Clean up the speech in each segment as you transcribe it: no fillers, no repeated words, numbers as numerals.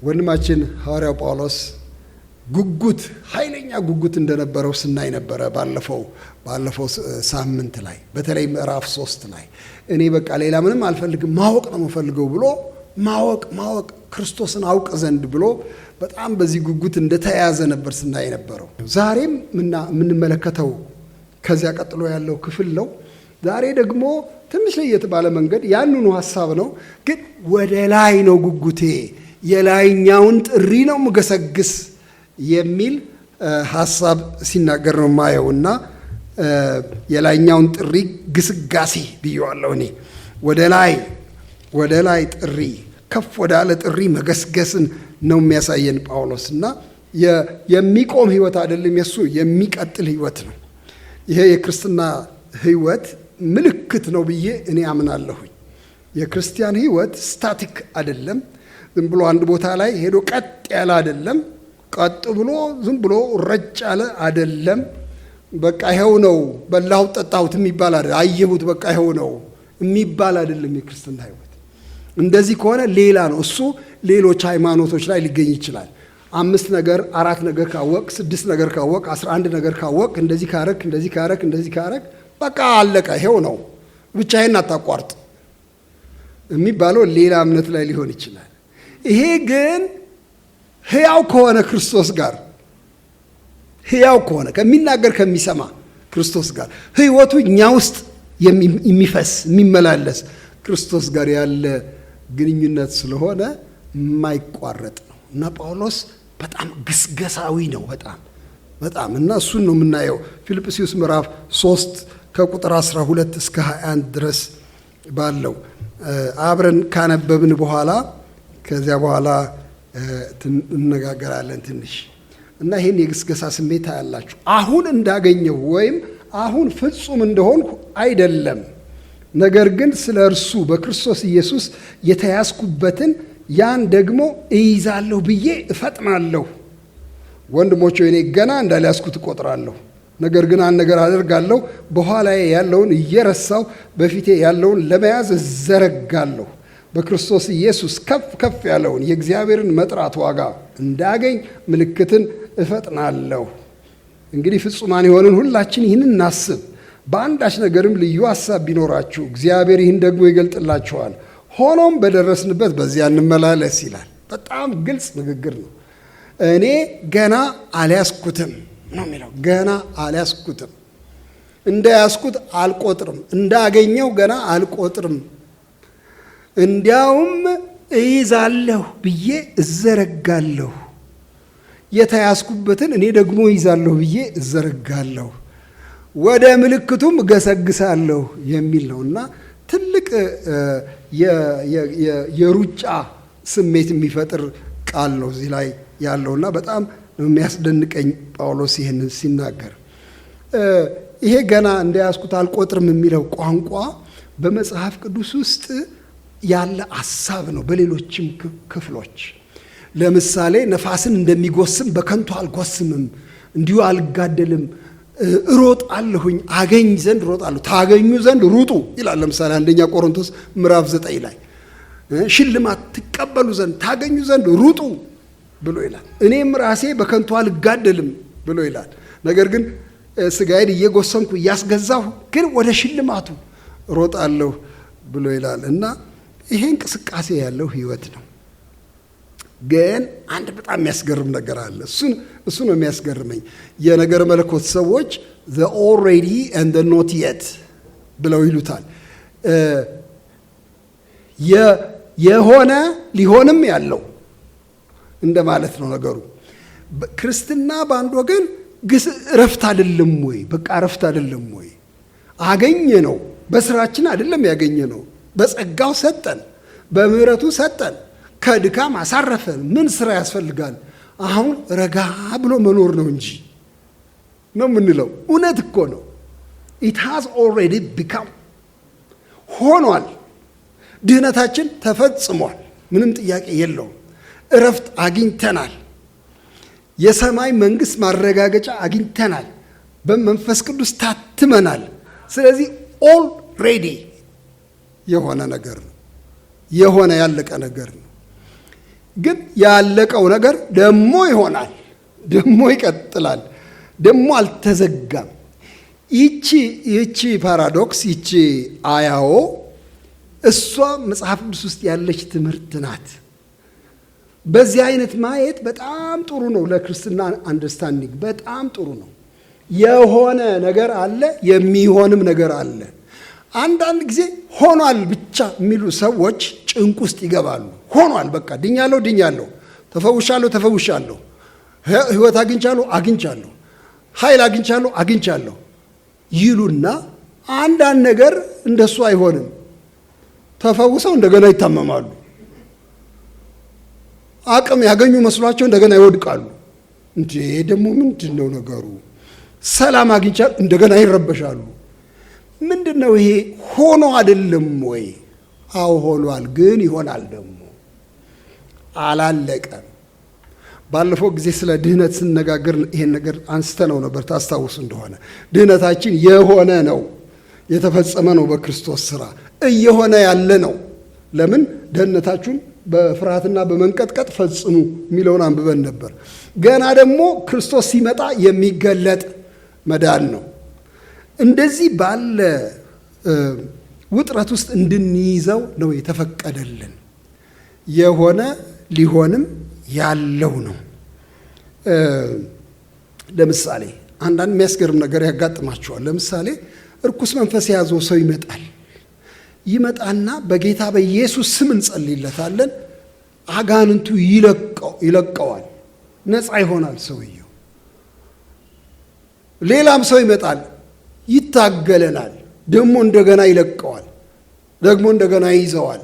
ወንድማችን ሐዋርያው ጳውሎስ ጉጉት ኃይለኛ ጉጉት እንደነበረው ስናይ ነበረ ባለፈው ሳምንት ላይ በተለይ ምዕራፍ 3 ላይ እኔ በቃ ሌላ ምንም አልፈልግም ማወቅ ነው የምፈልገው ብሎ ማወቅ ክርስቶስን አውቅ ዘንድ ብሎ በጣም በዚህ ጉጉት እንደተያዘ ነበር ስናይ ነበረው። ዛሬም የምንመለከተው ከዚያ ቀጥሎ ያለው ክፍል ነው። ዛሬ ደግሞ ትንሽ ለየት ባለ መንገድ ያንኑ ሐሳብ ነው፣ ግን ወደ ላይ ነው ጉጉቴ፣ የላይኛውን ጥሪ ነው ምገሰግስ የሚል ሐሳብ ሲናገር ነው ማየውና የላይኛውን ጥሪ ግስጋሴ ብየዋለሁ እኔ። ወደ ላይ ጥሪ፣ ከፍ ወዳለ ጥሪ መገስገስን ነው የሚያሳየን ጳውሎስ እና የሚቆም ህይወት አይደለም፣ የሱ የሚቀጥል ህይወት ነው። ይሄ የክርስትና ህይወት ምልክት ነው ብዬ እኔ አምናለሁኝ። የክርስቲያን ህይወት ስታቲክ አይደለም፣ ዝም ብሎ አንድ ቦታ ላይ ሄዶ ቀጥ ያለ አይደለም፣ ቀጥ ብሎ ዝም ብሎ ረጭ ያለ አይደለም። በቃ ይሄው ነው በላሁት ጠጣሁት የሚባል አይደለም፣ አየሁት በቃ ይሄው ነው የሚባል አይደለም የክርስትና ህይወት። እንደዚህ ከሆነ ሌላ ነው እሱ። ሌሎች ሃይማኖቶች ላይ ሊገኝ ይችላል። 5 ነገር 4 ነገር ካወቅ 6 ነገር ካወቅ 11 ነገር ካወቅ እንደዚህ ካረክ በቃ አለቀ ይሄው ነው ብቻዬን አታቋርጥ የሚባለው ሌላ እምነት ላይ ሊሆን ይችላል። ይሄ ግን ሕያው ከሆነ ክርስቶስ ጋር ሕያው ከሆነ ከሚናገር ከሚሰማ ክርስቶስ ጋር ህይወቱ እኛ ውስጥ የሚፈስ የሚመላለስ ክርስቶስ ጋር ያለ ግንኙነት ስለሆነ የማይቋረጥ ነው እና ጳውሎስ በጣም ግስገሳዊ ነው በጣም እና እሱን ነው የምናየው ፊልጵስዩስ ምዕራፍ 3 ከቁጥር 12 እስከ 21 ድረስ ባለው አብረን ካነበብን በኋላ ከዚያ በኋላ እንነጋገራለን ትንሽ እና ይሄን የግስገሳ ስሜት ያላችሁ አሁን እንዳገኘው ወይም አሁን ፍጹም እንደሆንኩ አይደለም፣ ነገር ግን ስለ እርሱ በክርስቶስ ኢየሱስ የተያዝኩበትን ያን ደግሞ እይዛለሁ ብዬ እፈጥናለሁ። ወንድሞቼ እኔ ገና እንዳልያዝኩት እቆጥራለሁ፣ ነገር ግን አንድ ነገር አደርጋለሁ፣ በኋላዬ ያለውን እየረሳሁ በፊቴ ያለውን ለመያዝ እዘረጋለሁ። በክርስቶስ ኢየሱስ ከፍ ያለውን የእግዚአብሔርን መጥራት ዋጋ እንዳገኝ ምልክትን እፈጥናለሁ። እንግዲህ ፍጹማን የሆንን ሁላችን ይህን እናስብ። በአንዳች ነገርም ልዩ ሐሳብ ቢኖራችሁ እግዚአብሔር ይህን ደግሞ ይገልጥላችኋል። ሆኖም በደረስንበት በዚያ እንመላለስ ይላል። በጣም ግልጽ ንግግር ነው። እኔ ገና አልያዝኩትም ነው የሚለው። ገና አልያዝኩትም፣ እንደያዝኩት አልቆጥርም፣ እንዳገኘው ገና አልቆጥርም። እንዲያውም እይዛለሁ ብዬ እዘረጋለሁ። የተያዝኩበትን እኔ ደግሞ እይዛለሁ ብዬ እዘረጋለሁ፣ ወደ ምልክቱም እገሰግሳለሁ የሚል ነው እና ትልቅ የሩጫ ስሜት የሚፈጥር ቃል ነው እዚህ ላይ ያለውና በጣም የሚያስደንቀኝ ጳውሎስ ይህንን ሲናገር። ይሄ ገና እንደያዝኩት አልቆጥርም የሚለው ቋንቋ በመጽሐፍ ቅዱስ ውስጥ ያለ ሐሳብ ነው። በሌሎችም ክፍሎች ለምሳሌ ነፋስን እንደሚጎስም በከንቱ አልጎስምም፣ እንዲሁ አልጋደልም፣ እሮጣለሁኝ፣ አገኝ ዘንድ እሮጣለሁ፣ ታገኙ ዘንድ ሩጡ ይላል። ለምሳሌ 1 ቆሮንቶስ ምዕራፍ 9 ላይ ሽልማት ትቀበሉ ዘንድ ታገኙ ዘንድ ሩጡ ብሎ ይላል። እኔም ራሴ በከንቱ አልጋደልም ብሎ ይላል። ነገር ግን ስጋዬን እየጎሰምኩ እያስገዛሁ ግን ወደ ሽልማቱ እሮጣለሁ ብሎ ይላል እና ይሄ እንቅስቃሴ ያለው ህይወት ነው። ግን አንድ በጣም የሚያስገርም ነገር አለ። እሱ ነው የሚያስገርመኝ። የነገረ መለኮት ሰዎች the already and the not yet ብለው ይሉታል። የሆነ ሊሆንም ያለው እንደማለት ነው ነገሩ። ክርስትና በአንድ ወገን እረፍት አይደለም ወይ? በቃ እረፍት አይደለም ወይ? አገኘ ነው። በስራችን አይደለም ያገኘ ነው። በጸጋው ሰጠን፣ በምህረቱ ሰጠን፣ ከድካም አሳረፈን። ምን ስራ ያስፈልጋል? አሁን ረጋ ብሎ መኖር ነው እንጂ ነው የምንለው። እውነት እኮ ነው። it has already become ሆኗል። ድህነታችን ተፈጽሟል። ምንም ጥያቄ የለውም። እረፍት አግኝተናል። የሰማይ መንግስት ማረጋገጫ አግኝተናል። በመንፈስ ቅዱስ ታትመናል። ስለዚህ ኦልሬዲ የሆነ ነገር ነው። የሆነ ያለቀ ነገር ነው። ግን ያለቀው ነገር ደግሞ ይሆናል፣ ደግሞ ይቀጥላል፣ ደግሞ አልተዘጋም። ይቺ ፓራዶክስ፣ ይቺ አያዎ እሷ መጽሐፍ ቅዱስ ውስጥ ያለች ትምህርት ናት። በዚህ አይነት ማየት በጣም ጥሩ ነው። ለክርስትና አንደርስታንዲንግ በጣም ጥሩ ነው። የሆነ ነገር አለ፣ የሚሆንም ነገር አለ። አንዳንድ ጊዜ ሆኗል ብቻ የሚሉ ሰዎች ጭንቅ ውስጥ ይገባሉ። ሆኗል፣ በቃ ድኛለሁ፣ ተፈውሻለሁ፣ ሕይወት አግኝቻለሁ፣ ኃይል አግኝቻለሁ ይሉና አንዳንድ ነገር እንደሱ አይሆንም። ተፈውሰው እንደገና ይታመማሉ። አቅም ያገኙ መስሏቸው እንደገና ይወድቃሉ። እንዴ ደግሞ ምንድን ነው ነገሩ? ሰላም አግኝቻለሁ፣ እንደገና ይረበሻሉ። ምንድን ነው ይሄ? ሆኖ አይደለም ወይ? አዎ ሆኗል፣ ግን ይሆናል ደግሞ አላለቀም። ባለፈው ጊዜ ስለ ድህነት ስንነጋገር ይሄን ነገር አንስተነው ነበር። ታስታውሱ እንደሆነ ድህነታችን የሆነ ነው፣ የተፈጸመ ነው በክርስቶስ ሥራ እየሆነ ያለ ነው። ለምን? ደህንነታችሁን በፍርሃትና በመንቀጥቀጥ ፈጽሙ የሚለውን አንብበን ነበር። ገና ደግሞ ክርስቶስ ሲመጣ የሚገለጥ መዳን ነው። እንደዚህ ባለ ውጥረት ውስጥ እንድንይዘው ነው የተፈቀደልን። የሆነ ሊሆንም ያለው ነው። ለምሳሌ አንዳንድ የሚያስገርም ነገር ያጋጥማቸዋል። ለምሳሌ እርኩስ መንፈስ የያዘው ሰው ይመጣና በጌታ በኢየሱስ ስም እንጸልይለታለን። አጋንንቱ ይለቀዋል፣ ነፃ ይሆናል ሰውየው። ሌላም ሰው ይመጣል፣ ይታገለናል፣ ደግሞ እንደገና ይለቀዋል፣ ደግሞ እንደገና ይይዘዋል።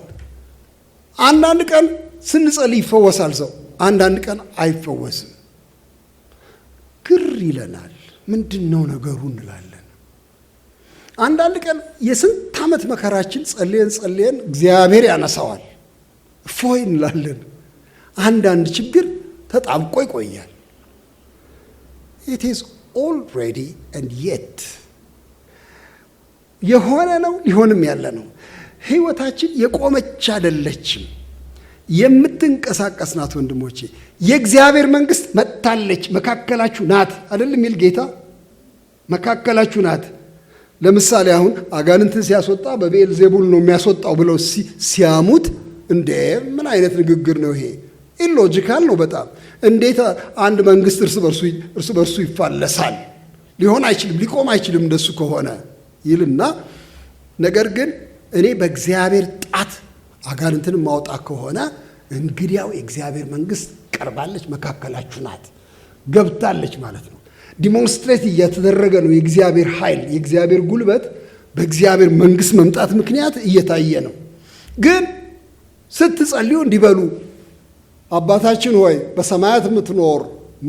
አንዳንድ ቀን ስንጸልይ ይፈወሳል ሰው፣ አንዳንድ ቀን አይፈወስም። ግር ይለናል። ምንድን ነው ነገሩ እንላለን። አንዳንድ ቀን የስንት ዓመት መከራችን ጸልየን እግዚአብሔር ያነሳዋል፣ እፎይ እንላለን። አንዳንድ ችግር ተጣብቆ ይቆያል። it is already and yet የሆነ ነው፣ ሊሆንም ያለ ነው። ህይወታችን የቆመች አይደለችም፣ የምትንቀሳቀስ ናት። ወንድሞቼ የእግዚአብሔር መንግስት መጥታለች፣ መካከላችሁ ናት አይደል የሚል ጌታ መካከላችሁ ናት። ለምሳሌ አሁን አጋንንትን ሲያስወጣ በቤልዜቡል ነው የሚያስወጣው ብለው ሲያሙት፣ እንዴ ምን አይነት ንግግር ነው ይሄ? ኢሎጂካል ነው በጣም። እንዴት አንድ መንግስት እርስ በርሱ ይፋለሳል? ሊሆን አይችልም፣ ሊቆም አይችልም እንደሱ ከሆነ ይልና፣ ነገር ግን እኔ በእግዚአብሔር ጣት አጋንንትን ማውጣ ከሆነ እንግዲያው የእግዚአብሔር መንግስት ቀርባለች፣ መካከላችሁ ናት፣ ገብታለች ማለት ነው። ዲሞንስትሬት እየተደረገ ነው። የእግዚአብሔር ኃይል፣ የእግዚአብሔር ጉልበት በእግዚአብሔር መንግስት መምጣት ምክንያት እየታየ ነው። ግን ስትጸልዩ እንዲበሉ አባታችን ሆይ በሰማያት የምትኖር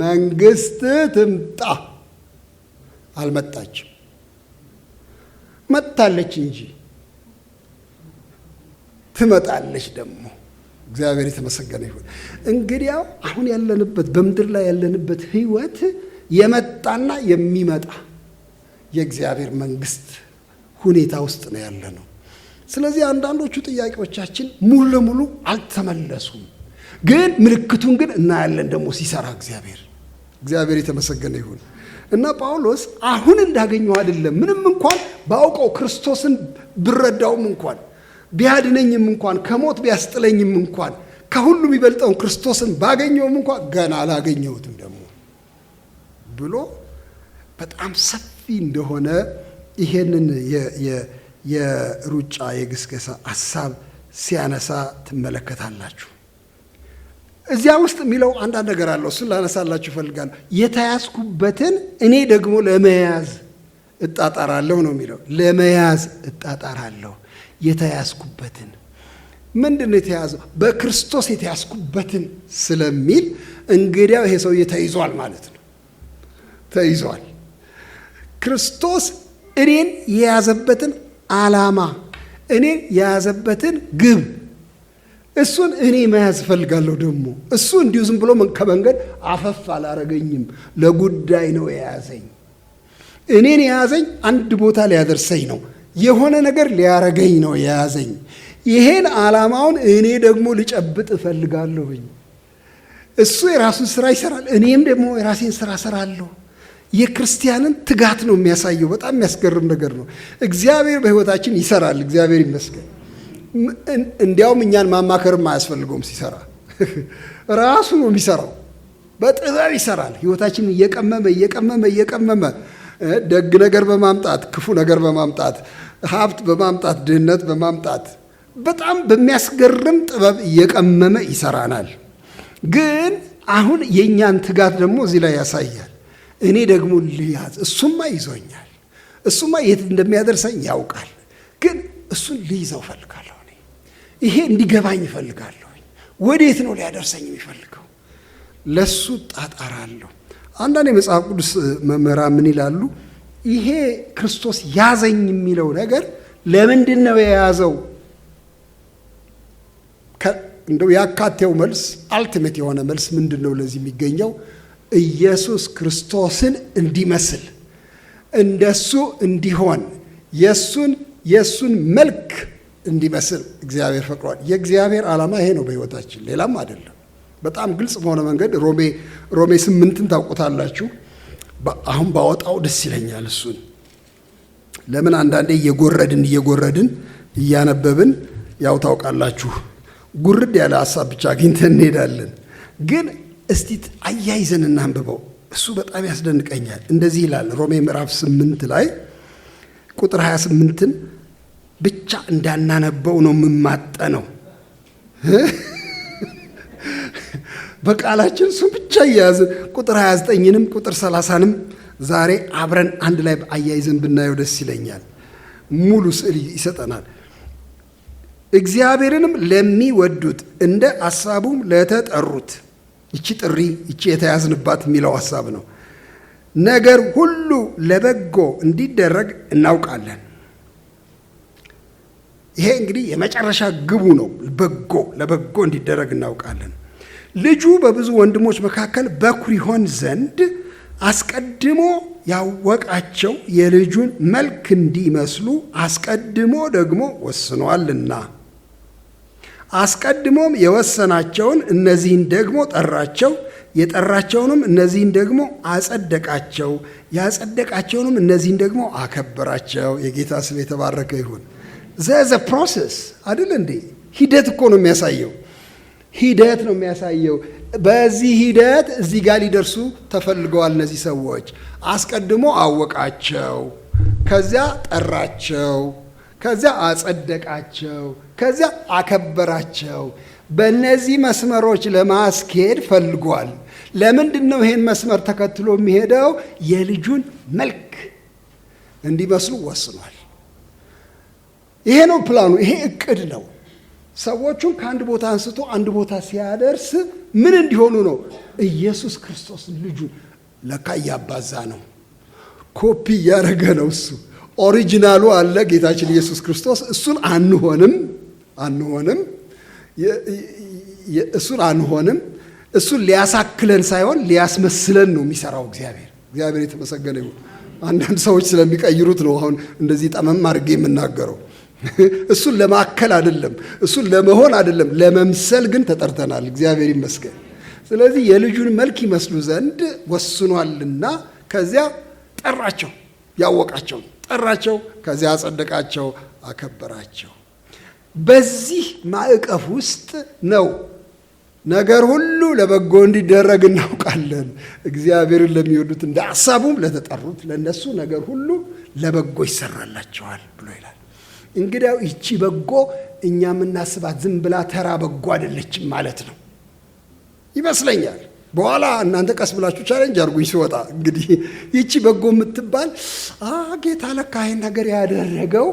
መንግስት ትምጣ። አልመጣችም፣ መጥታለች እንጂ ትመጣለች ደግሞ። እግዚአብሔር የተመሰገነ ይሁን። እንግዲያው አሁን ያለንበት በምድር ላይ ያለንበት ህይወት የመጣና የሚመጣ የእግዚአብሔር መንግስት ሁኔታ ውስጥ ነው ያለ ነው። ስለዚህ አንዳንዶቹ ጥያቄዎቻችን ሙሉ ለሙሉ አልተመለሱም፣ ግን ምልክቱን ግን እናያለን ደግሞ ሲሰራ እግዚአብሔር የተመሰገነ ይሁን። እና ጳውሎስ አሁን እንዳገኘው አይደለም፣ ምንም እንኳን ባውቀው ክርስቶስን ብረዳውም እንኳን ቢያድነኝም እንኳን ከሞት ቢያስጥለኝም እንኳን ከሁሉ የሚበልጠውን ክርስቶስን ባገኘውም እንኳን ገና አላገኘሁትም ደግሞ ብሎ በጣም ሰፊ እንደሆነ ይሄንን የሩጫ የግስገሳ ሐሳብ ሲያነሳ ትመለከታላችሁ። እዚያ ውስጥ የሚለው አንዳንድ ነገር አለው። እሱን ላነሳላችሁ እፈልጋለሁ። የተያዝኩበትን እኔ ደግሞ ለመያዝ እጣጣራለሁ ነው የሚለው። ለመያዝ እጣጣራለሁ። የተያዝኩበትን ምንድን ነው የተያዘው? በክርስቶስ የተያዝኩበትን ስለሚል እንግዲያው ይሄ ሰውዬ ተይዟል ማለት ነው። ተይዟል። ክርስቶስ እኔን የያዘበትን ዓላማ፣ እኔን የያዘበትን ግብ፣ እሱን እኔ መያዝ እፈልጋለሁ። ደግሞ እሱ እንዲሁ ዝም ብሎ ከመንገድ አፈፍ አላረገኝም። ለጉዳይ ነው የያዘኝ። እኔን የያዘኝ አንድ ቦታ ሊያደርሰኝ ነው። የሆነ ነገር ሊያረገኝ ነው የያዘኝ። ይሄን ዓላማውን እኔ ደግሞ ልጨብጥ እፈልጋለሁኝ። እሱ የራሱን ስራ ይሰራል፣ እኔም ደግሞ የራሴን ስራ እሰራለሁ። የክርስቲያንን ትጋት ነው የሚያሳየው። በጣም የሚያስገርም ነገር ነው። እግዚአብሔር በህይወታችን ይሰራል። እግዚአብሔር ይመስገን። እንዲያውም እኛን ማማከርም አያስፈልገውም። ሲሰራ ራሱ ነው የሚሰራው። በጥበብ ይሰራል። ህይወታችንን እየቀመመ ደግ ነገር በማምጣት ክፉ ነገር በማምጣት ሀብት በማምጣት ድህነት በማምጣት በጣም በሚያስገርም ጥበብ እየቀመመ ይሰራናል። ግን አሁን የእኛን ትጋት ደግሞ እዚህ ላይ ያሳያል። እኔ ደግሞ ልያዝ፣ እሱማ ይዞኛል፣ እሱማ የት እንደሚያደርሰኝ ያውቃል። ግን እሱን ልይዘው እፈልጋለሁ። ይሄ እንዲገባኝ እፈልጋለሁ። ወዴት ነው ሊያደርሰኝ የሚፈልገው? ለሱ ጣጣራለሁ። አንዳንድ የመጽሐፍ ቅዱስ መምህራን ምን ይላሉ? ይሄ ክርስቶስ ያዘኝ የሚለው ነገር ለምንድን ነው የያዘው? እንደው ያካቴው መልስ አልቲሜት የሆነ መልስ ምንድን ነው ለዚህ የሚገኘው? ኢየሱስ ክርስቶስን እንዲመስል እንደሱ እንዲሆን የሱን መልክ እንዲመስል እግዚአብሔር ፈቅዷል። የእግዚአብሔር ዓላማ ይሄ ነው በሕይወታችን፣ ሌላም አይደለም። በጣም ግልጽ በሆነ መንገድ ሮሜ 8ን ታውቁታላችሁ። አሁን ባወጣው ደስ ይለኛል እሱን። ለምን አንዳንዴ እየጎረድን እያነበብን ያው ታውቃላችሁ ጉርድ ያለ ሀሳብ ብቻ አግኝተን እንሄዳለን። ግን እስቲ አያይዘን እናንብበው። እሱ በጣም ያስደንቀኛል። እንደዚህ ይላል ሮሜ ምዕራፍ 8 ላይ ቁጥር 28ን ብቻ እንዳናነበው ነው የምማጠነው። በቃላችን እሱ ብቻ እያያዝን ቁጥር 29ንም ቁጥር 30ንም ዛሬ አብረን አንድ ላይ አያይዘን ብናየው ደስ ይለኛል። ሙሉ ስዕል ይሰጠናል። እግዚአብሔርንም ለሚወዱት እንደ ሐሳቡም ለተጠሩት፣ ይቺ ጥሪ ይቺ የተያዝንባት የሚለው ሐሳብ ነው። ነገር ሁሉ ለበጎ እንዲደረግ እናውቃለን። ይሄ እንግዲህ የመጨረሻ ግቡ ነው። ለበጎ እንዲደረግ እናውቃለን። ልጁ በብዙ ወንድሞች መካከል በኩር ይሆን ዘንድ አስቀድሞ ያወቃቸው የልጁን መልክ እንዲመስሉ አስቀድሞ ደግሞ ወስኗልና፣ አስቀድሞም የወሰናቸውን እነዚህን ደግሞ ጠራቸው፣ የጠራቸውንም እነዚህን ደግሞ አጸደቃቸው፣ ያጸደቃቸውንም እነዚህን ደግሞ አከበራቸው። የጌታ ስም የተባረከ ይሁን። ዘ ፕሮሰስ አይደል እንዴ? ሂደት እኮ ነው የሚያሳየው። ሂደት ነው የሚያሳየው። በዚህ ሂደት እዚህ ጋር ሊደርሱ ተፈልገዋል። እነዚህ ሰዎች አስቀድሞ አወቃቸው፣ ከዚያ ጠራቸው፣ ከዚያ አጸደቃቸው፣ ከዚያ አከበራቸው። በእነዚህ መስመሮች ለማስኬድ ፈልጓል። ለምንድን ነው ይሄን መስመር ተከትሎ የሚሄደው? የልጁን መልክ እንዲመስሉ ወስኗል። ይሄ ነው ፕላኑ። ይሄ እቅድ ነው። ሰዎቹን ከአንድ ቦታ አንስቶ አንድ ቦታ ሲያደርስ ምን እንዲሆኑ ነው? ኢየሱስ ክርስቶስ ልጁን ለካ እያባዛ ነው፣ ኮፒ እያደረገ ነው። እሱ ኦሪጂናሉ አለ ጌታችን ኢየሱስ ክርስቶስ። እሱን አንሆንም። እሱን ሊያሳክለን ሳይሆን ሊያስመስለን ነው የሚሰራው እግዚአብሔር የተመሰገነ ይሁን። አንዳንድ ሰዎች ስለሚቀይሩት ነው አሁን እንደዚህ ጠመም አድርጌ የምናገረው። እሱን ለማከል አይደለም፣ እሱን ለመሆን አይደለም፣ ለመምሰል ግን ተጠርተናል። እግዚአብሔር ይመስገን። ስለዚህ የልጁን መልክ ይመስሉ ዘንድ ወስኗልና ከዚያ ጠራቸው፣ ያወቃቸው ጠራቸው፣ ከዚያ አጸደቃቸው፣ አከበራቸው። በዚህ ማዕቀፍ ውስጥ ነው ነገር ሁሉ ለበጎ እንዲደረግ እናውቃለን። እግዚአብሔርን ለሚወዱት እንደ ሐሳቡም ለተጠሩት ለነሱ ነገር ሁሉ ለበጎ ይሰራላቸዋል ብሎ ይላል። እንግዲያው ይቺ በጎ እኛ የምናስባት ዝም ብላ ተራ በጎ አይደለችም ማለት ነው ይመስለኛል። በኋላ እናንተ ቀስ ብላችሁ ቻሌንጅ አድርጉኝ ሲወጣ። እንግዲህ ይቺ በጎ የምትባል ጌታ ለካ ይሄን ነገር ያደረገው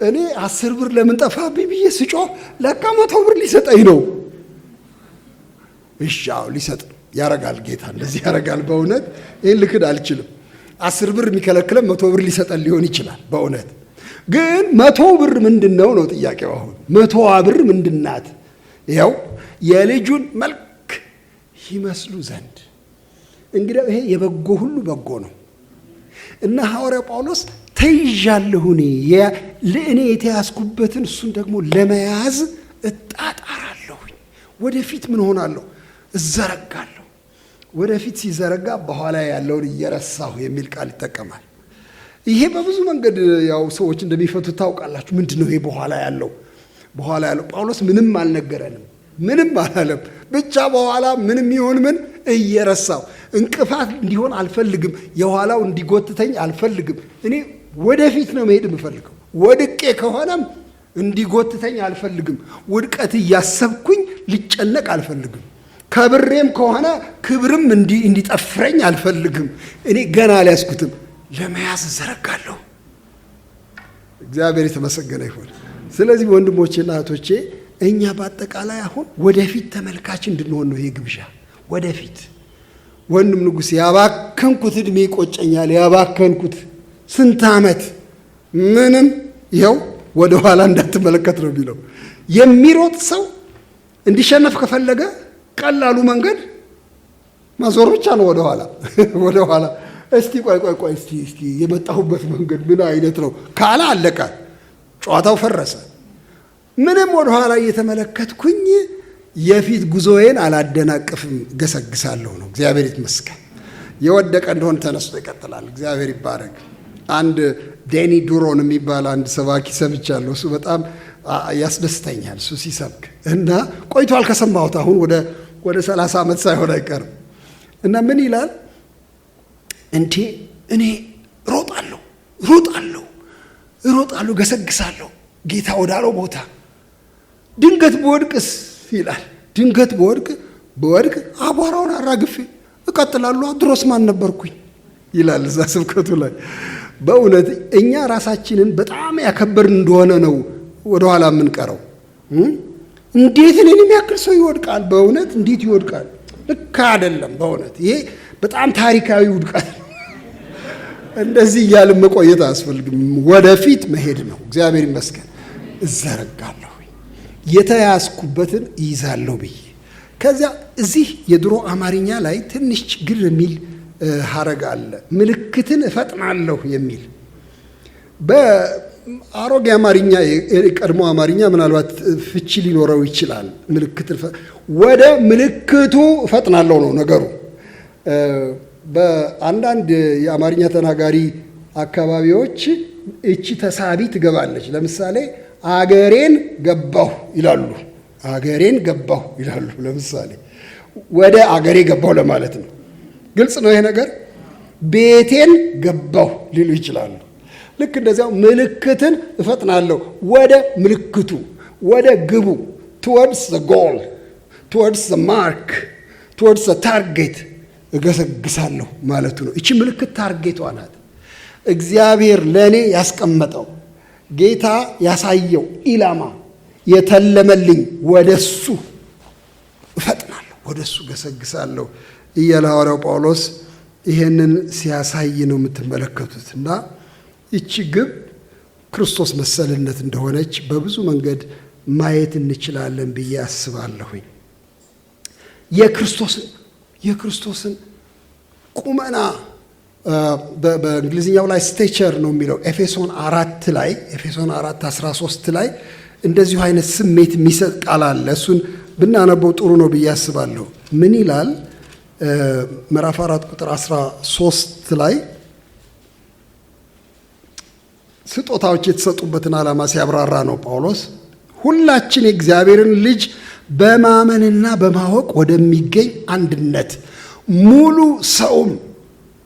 እኔ 10 ብር ለምን ጠፋብኝ ብዬ ስጮህ ለካ 100 ብር ሊሰጠኝ ነው። እሺ ሊሰጥ ያረጋል ጌታ፣ እንደዚህ ያረጋል። በእውነት ይሄን ልክድ አልችልም። 10 ብር የሚከለክለን 100 ብር ሊሰጠን ሊሆን ይችላል። በእውነት ግን 100 ብር ምንድነው ነው ጥያቄው። አሁን 100 ብር ምንድናት? ይኸው የልጁን መልክ ይመስሉ ዘንድ። እንግዲህ ይሄ የበጎ ሁሉ በጎ ነው እና ሐዋርያው ጳውሎስ ተይዣለሁ ለእኔ የተያዝኩበትን እሱን ደግሞ ለመያዝ እጣጣራለሁኝ። ወደፊት ምን ሆናለሁ? እዘረጋለሁ። ወደፊት ሲዘረጋ በኋላ ያለውን እየረሳሁ የሚል ቃል ይጠቀማል። ይሄ በብዙ መንገድ ያው ሰዎች እንደሚፈቱት ታውቃላችሁ። ምንድን ነው ይሄ በኋላ ያለው? በኋላ ያለው ጳውሎስ ምንም አልነገረንም፣ ምንም አላለም። ብቻ በኋላ ምንም ይሁን ምን እየረሳሁ እንቅፋት እንዲሆን አልፈልግም፣ የኋላው እንዲጎትተኝ አልፈልግም። እኔ ወደፊት ነው መሄድ የምፈልገው። ወድቄ ከሆነም እንዲጎትተኝ አልፈልግም። ውድቀት እያሰብኩኝ ልጨነቅ አልፈልግም። ከብሬም ከሆነ ክብርም እንዲጠፍረኝ አልፈልግም። እኔ ገና አልያዝኩትም፣ ለመያዝ እዘረጋለሁ። እግዚአብሔር የተመሰገነ ይሁን። ስለዚህ ወንድሞቼና እህቶቼ እኛ በአጠቃላይ አሁን ወደፊት ተመልካች እንድንሆን ነው ይሄ ግብዣ። ወደፊት ወንድም ንጉሥ ያባከንኩት ዕድሜ ይቆጨኛል። ያባከንኩት ስንት ዓመት ምንም ይኸው ወደ ኋላ እንዳትመለከት ነው የሚለው። የሚሮጥ ሰው እንዲሸነፍ ከፈለገ ቀላሉ መንገድ ማዞር ብቻ ነው ወደ ኋላ። እስቲ ቆይ እስቲ የመጣሁበት መንገድ ምን አይነት ነው ካለ አለቀ፣ ጨዋታው ፈረሰ። ምንም ወደ ኋላ እየተመለከትኩኝ የፊት ጉዞዬን አላደናቅፍም፣ ገሰግሳለሁ ነው። እግዚአብሔር ይመስገን። የወደቀ እንደሆነ ተነስቶ ይቀጥላል። እግዚአብሔር ይባረክ። አንድ ዴኒ ዱሮን የሚባል አንድ ሰባኪ ሰምቻለሁ። እሱ በጣም ያስደስተኛል እሱ ሲሰብክ እና ቆይቷል ከሰማሁት አሁን ወደ 30 ዓመት ሳይሆን አይቀርም። እና ምን ይላል? እንዴ እኔ ሮጣለሁ፣ ገሰግሳለሁ ጌታ ወዳለው ቦታ። ድንገት በወድቅስ ይላል። ድንገት በወድቅ አቧራውን አራግፌ እቀጥላለሁ። ድሮስ ማን ነበርኩኝ ይላል እዛ ስብከቱ ላይ። በእውነት እኛ ራሳችንን በጣም ያከበርን እንደሆነ ነው ወደኋላ የምንቀረው። እንዴት እኔን የሚያክል ሰው ይወድቃል? በእውነት እንዴት ይወድቃል? ልክ አይደለም። በእውነት ይሄ በጣም ታሪካዊ ውድቀት ነው። እንደዚህ እያልን መቆየት አያስፈልግም። ወደፊት መሄድ ነው። እግዚአብሔር ይመስገን። እዘረጋለሁ፣ የተያዝኩበትን ይይዛለሁ ብዬ። ከዚያ እዚህ የድሮ አማርኛ ላይ ትንሽ ችግር የሚል ሀረግ አለ። ምልክትን እፈጥናለሁ የሚል በአሮጌ አማርኛ፣ የቀድሞ አማርኛ ምናልባት ፍቺ ሊኖረው ይችላል። ወደ ምልክቱ እፈጥናለሁ ነው ነገሩ። በአንዳንድ የአማርኛ ተናጋሪ አካባቢዎች እቺ ተሳቢ ትገባለች። ለምሳሌ አገሬን ገባሁ ይላሉ። ለምሳሌ ወደ አገሬ ገባሁ ለማለት ነው። ግልጽ ነው ይሄ ነገር። ቤቴን ገባሁ ሊሉ ይችላሉ። ልክ እንደዚያው ምልክትን እፈጥናለሁ ወደ ምልክቱ፣ ወደ ግቡ፣ towards the goal, towards the mark, towards the target እገሰግሳለሁ ማለቱ ነው። እቺ ምልክት ታርጌቷ ናት። እግዚአብሔር ለእኔ ያስቀመጠው ጌታ ያሳየው ኢላማ የተለመልኝ ወደሱ እፈጥናለሁ፣ ወደሱ ገሰግሳለሁ እያለ ሐዋርያው ጳውሎስ ይሄንን ሲያሳይ ነው የምትመለከቱት። እና ይቺ ግብ ክርስቶስ መሰልነት እንደሆነች በብዙ መንገድ ማየት እንችላለን ብዬ አስባለሁኝ። የክርስቶስን ቁመና በእንግሊዝኛው ላይ ስቴቸር ነው የሚለው። ኤፌሶን 4:13 ላይ እንደዚሁ አይነት ስሜት የሚሰጥ ቃል አለ። እሱን ብናነበው ጥሩ ነው ብዬ አስባለሁ። ምን ይላል? ምዕራፍ 4 ቁጥር 13 ላይ ስጦታዎች የተሰጡበትን ዓላማ ሲያብራራ ነው ጳውሎስ። ሁላችን የእግዚአብሔርን ልጅ በማመንና በማወቅ ወደሚገኝ አንድነት ሙሉ ሰውም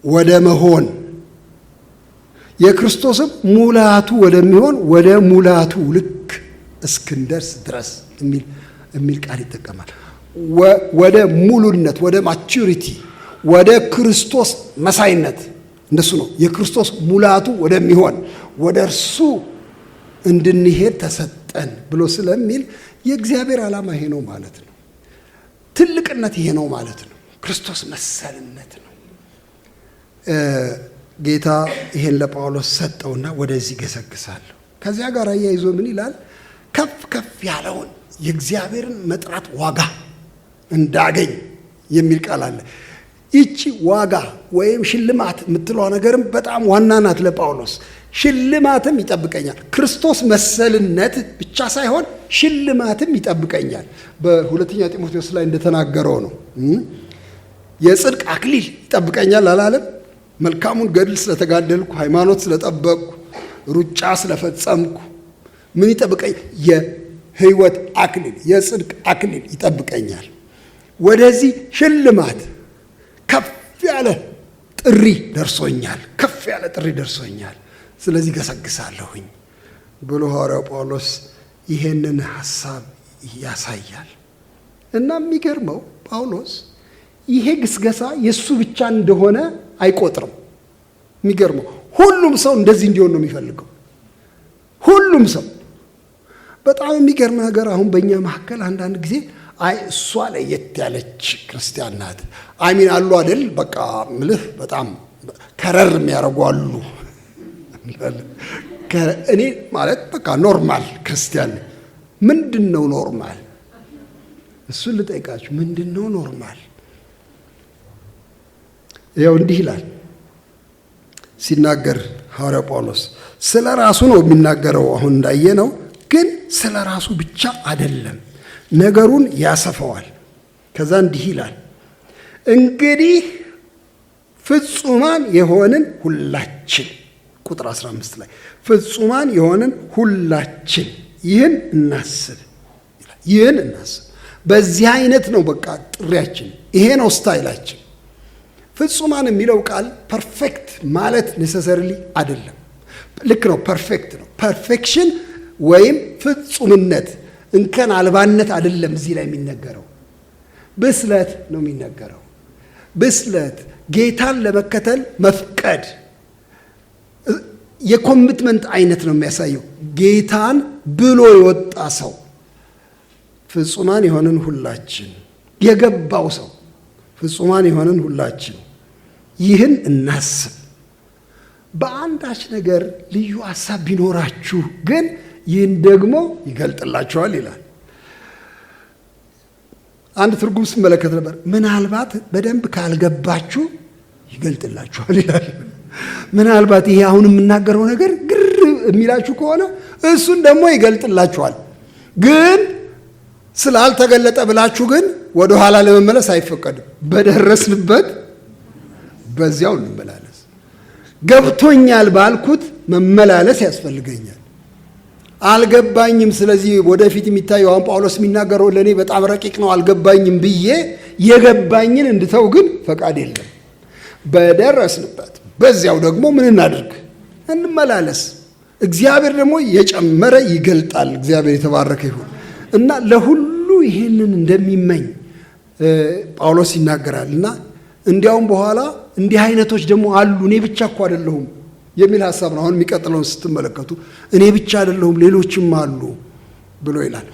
ወደ መሆን የክርስቶስም ሙላቱ ወደሚሆን ወደ ሙላቱ ልክ እስክንደርስ ድረስ የሚል ቃል ይጠቀማል። ወደ ሙሉነት፣ ወደ ማቹሪቲ፣ ወደ ክርስቶስ መሳይነት፣ እንደሱ ነው። የክርስቶስ ሙላቱ ወደሚሆን ወደ እርሱ እንድንሄድ ተሰጠን ብሎ ስለሚል የእግዚአብሔር ዓላማ ይሄ ነው ማለት ነው። ትልቅነት ይሄ ነው ማለት ነው። ክርስቶስ መሰልነት ነው። ጌታ ይሄን ለጳውሎስ ሰጠውና ወደዚህ ገሰግሳለሁ። ከዚያ ጋር አያይዞ ምን ይላል? ከፍ ከፍ ያለውን የእግዚአብሔርን መጥራት ዋጋ እንዳገኝ የሚል ቃል አለ። ይቺ ዋጋ ወይም ሽልማት የምትለው ነገርም በጣም ዋና ናት ለጳውሎስ። ሽልማትም ይጠብቀኛል። ክርስቶስ መሰልነት ብቻ ሳይሆን ሽልማትም ይጠብቀኛል። በሁለተኛ ጢሞቴዎስ ላይ እንደተናገረው ነው። የጽድቅ አክሊል ይጠብቀኛል አላለም? መልካሙን ገድል ስለተጋደልኩ፣ ሃይማኖት ስለጠበቅኩ፣ ሩጫ ስለፈጸምኩ ምን ይጠብቀኝ? የሕይወት አክሊል፣ የጽድቅ አክሊል ይጠብቀኛል። ወደዚህ ሽልማት ከፍ ያለ ጥሪ ደርሶኛል። ስለዚህ ገሰግሳለሁኝ ብሎ ሐዋርያው ጳውሎስ ይሄንን ሐሳብ ያሳያል። እና የሚገርመው ጳውሎስ ይሄ ግስገሳ የእሱ ብቻ እንደሆነ አይቆጥርም። የሚገርመው ሁሉም ሰው እንደዚህ እንዲሆን ነው የሚፈልገው። ሁሉም ሰው። በጣም የሚገርም ነገር አሁን በእኛ መካከል አንዳንድ ጊዜ እሷ ለየት ያለች ክርስቲያን ናት አሚን አሉ አይደል? በቃ ምልህ በጣም ከረር የሚያደርጉ አሉ። እኔ ማለት በቃ ኖርማል ክርስቲያን። ምንድን ነው ኖርማል? እሱን ልጠይቃችሁ። ምንድን ነው ኖርማል? ያው እንዲህ ይላል ሲናገር ሐዋርያው ጳውሎስ ስለ ራሱ ነው የሚናገረው። አሁን እንዳየነው ግን ስለ ራሱ ብቻ አይደለም፣ ነገሩን ያሰፋዋል። ከዛ እንዲህ ይላል እንግዲህ ፍጹማን የሆንን ሁላችን፣ ቁጥር 15 ላይ ፍጹማን የሆንን ሁላችን ይህን እናስብ ይላል። ይህን እናስብ። በዚህ አይነት ነው በቃ ጥሪያችን፣ ይሄ ነው ስታይላችን። ፍጹማን የሚለው ቃል ፐርፌክት ማለት ኔሰሰርሊ አይደለም። ልክ ነው፣ ፐርፌክት ነው። ፐርፌክሽን ወይም ፍጹምነት፣ እንከን አልባነት አይደለም እዚህ ላይ የሚነገረው። ብስለት ነው የሚነገረው። ብስለት፣ ጌታን ለመከተል መፍቀድ፣ የኮሚትመንት አይነት ነው የሚያሳየው። ጌታን ብሎ የወጣ ሰው ፍጹማን የሆንን ሁላችን፣ የገባው ሰው ፍጹማን የሆንን ሁላችን ይህን እናስብ። በአንዳች ነገር ልዩ ሐሳብ ቢኖራችሁ ግን ይህን ደግሞ ይገልጥላችኋል ይላል። አንድ ትርጉም ስመለከት ነበር። ምናልባት በደንብ ካልገባችሁ ይገልጥላችኋል ይላል። ምናልባት ይሄ አሁን የምናገረው ነገር ግር የሚላችሁ ከሆነ እሱን ደግሞ ይገልጥላችኋል። ግን ስላልተገለጠ ብላችሁ ግን ወደ ኋላ ለመመለስ አይፈቀድም። በደረስንበት በዚያው እንመላለስ። ገብቶኛል ባልኩት መመላለስ ያስፈልገኛል። አልገባኝም፣ ስለዚህ ወደፊት የሚታየው አሁን ጳውሎስ የሚናገረው ለእኔ በጣም ረቂቅ ነው አልገባኝም ብዬ የገባኝን እንድተው ግን ፈቃድ የለም። በደረስንበት በዚያው ደግሞ ምን እናድርግ? እንመላለስ። እግዚአብሔር ደግሞ የጨመረ ይገልጣል። እግዚአብሔር የተባረከ ይሁን እና ለሁሉ ይሄንን እንደሚመኝ ጳውሎስ ይናገራል። እና እንዲያውም በኋላ እንዲህ አይነቶች ደግሞ አሉ፣ እኔ ብቻ እኮ አይደለሁም የሚል ሐሳብ ነው። አሁን የሚቀጥለውን ስትመለከቱ እኔ ብቻ አይደለሁም ሌሎችም አሉ ብሎ ይላል።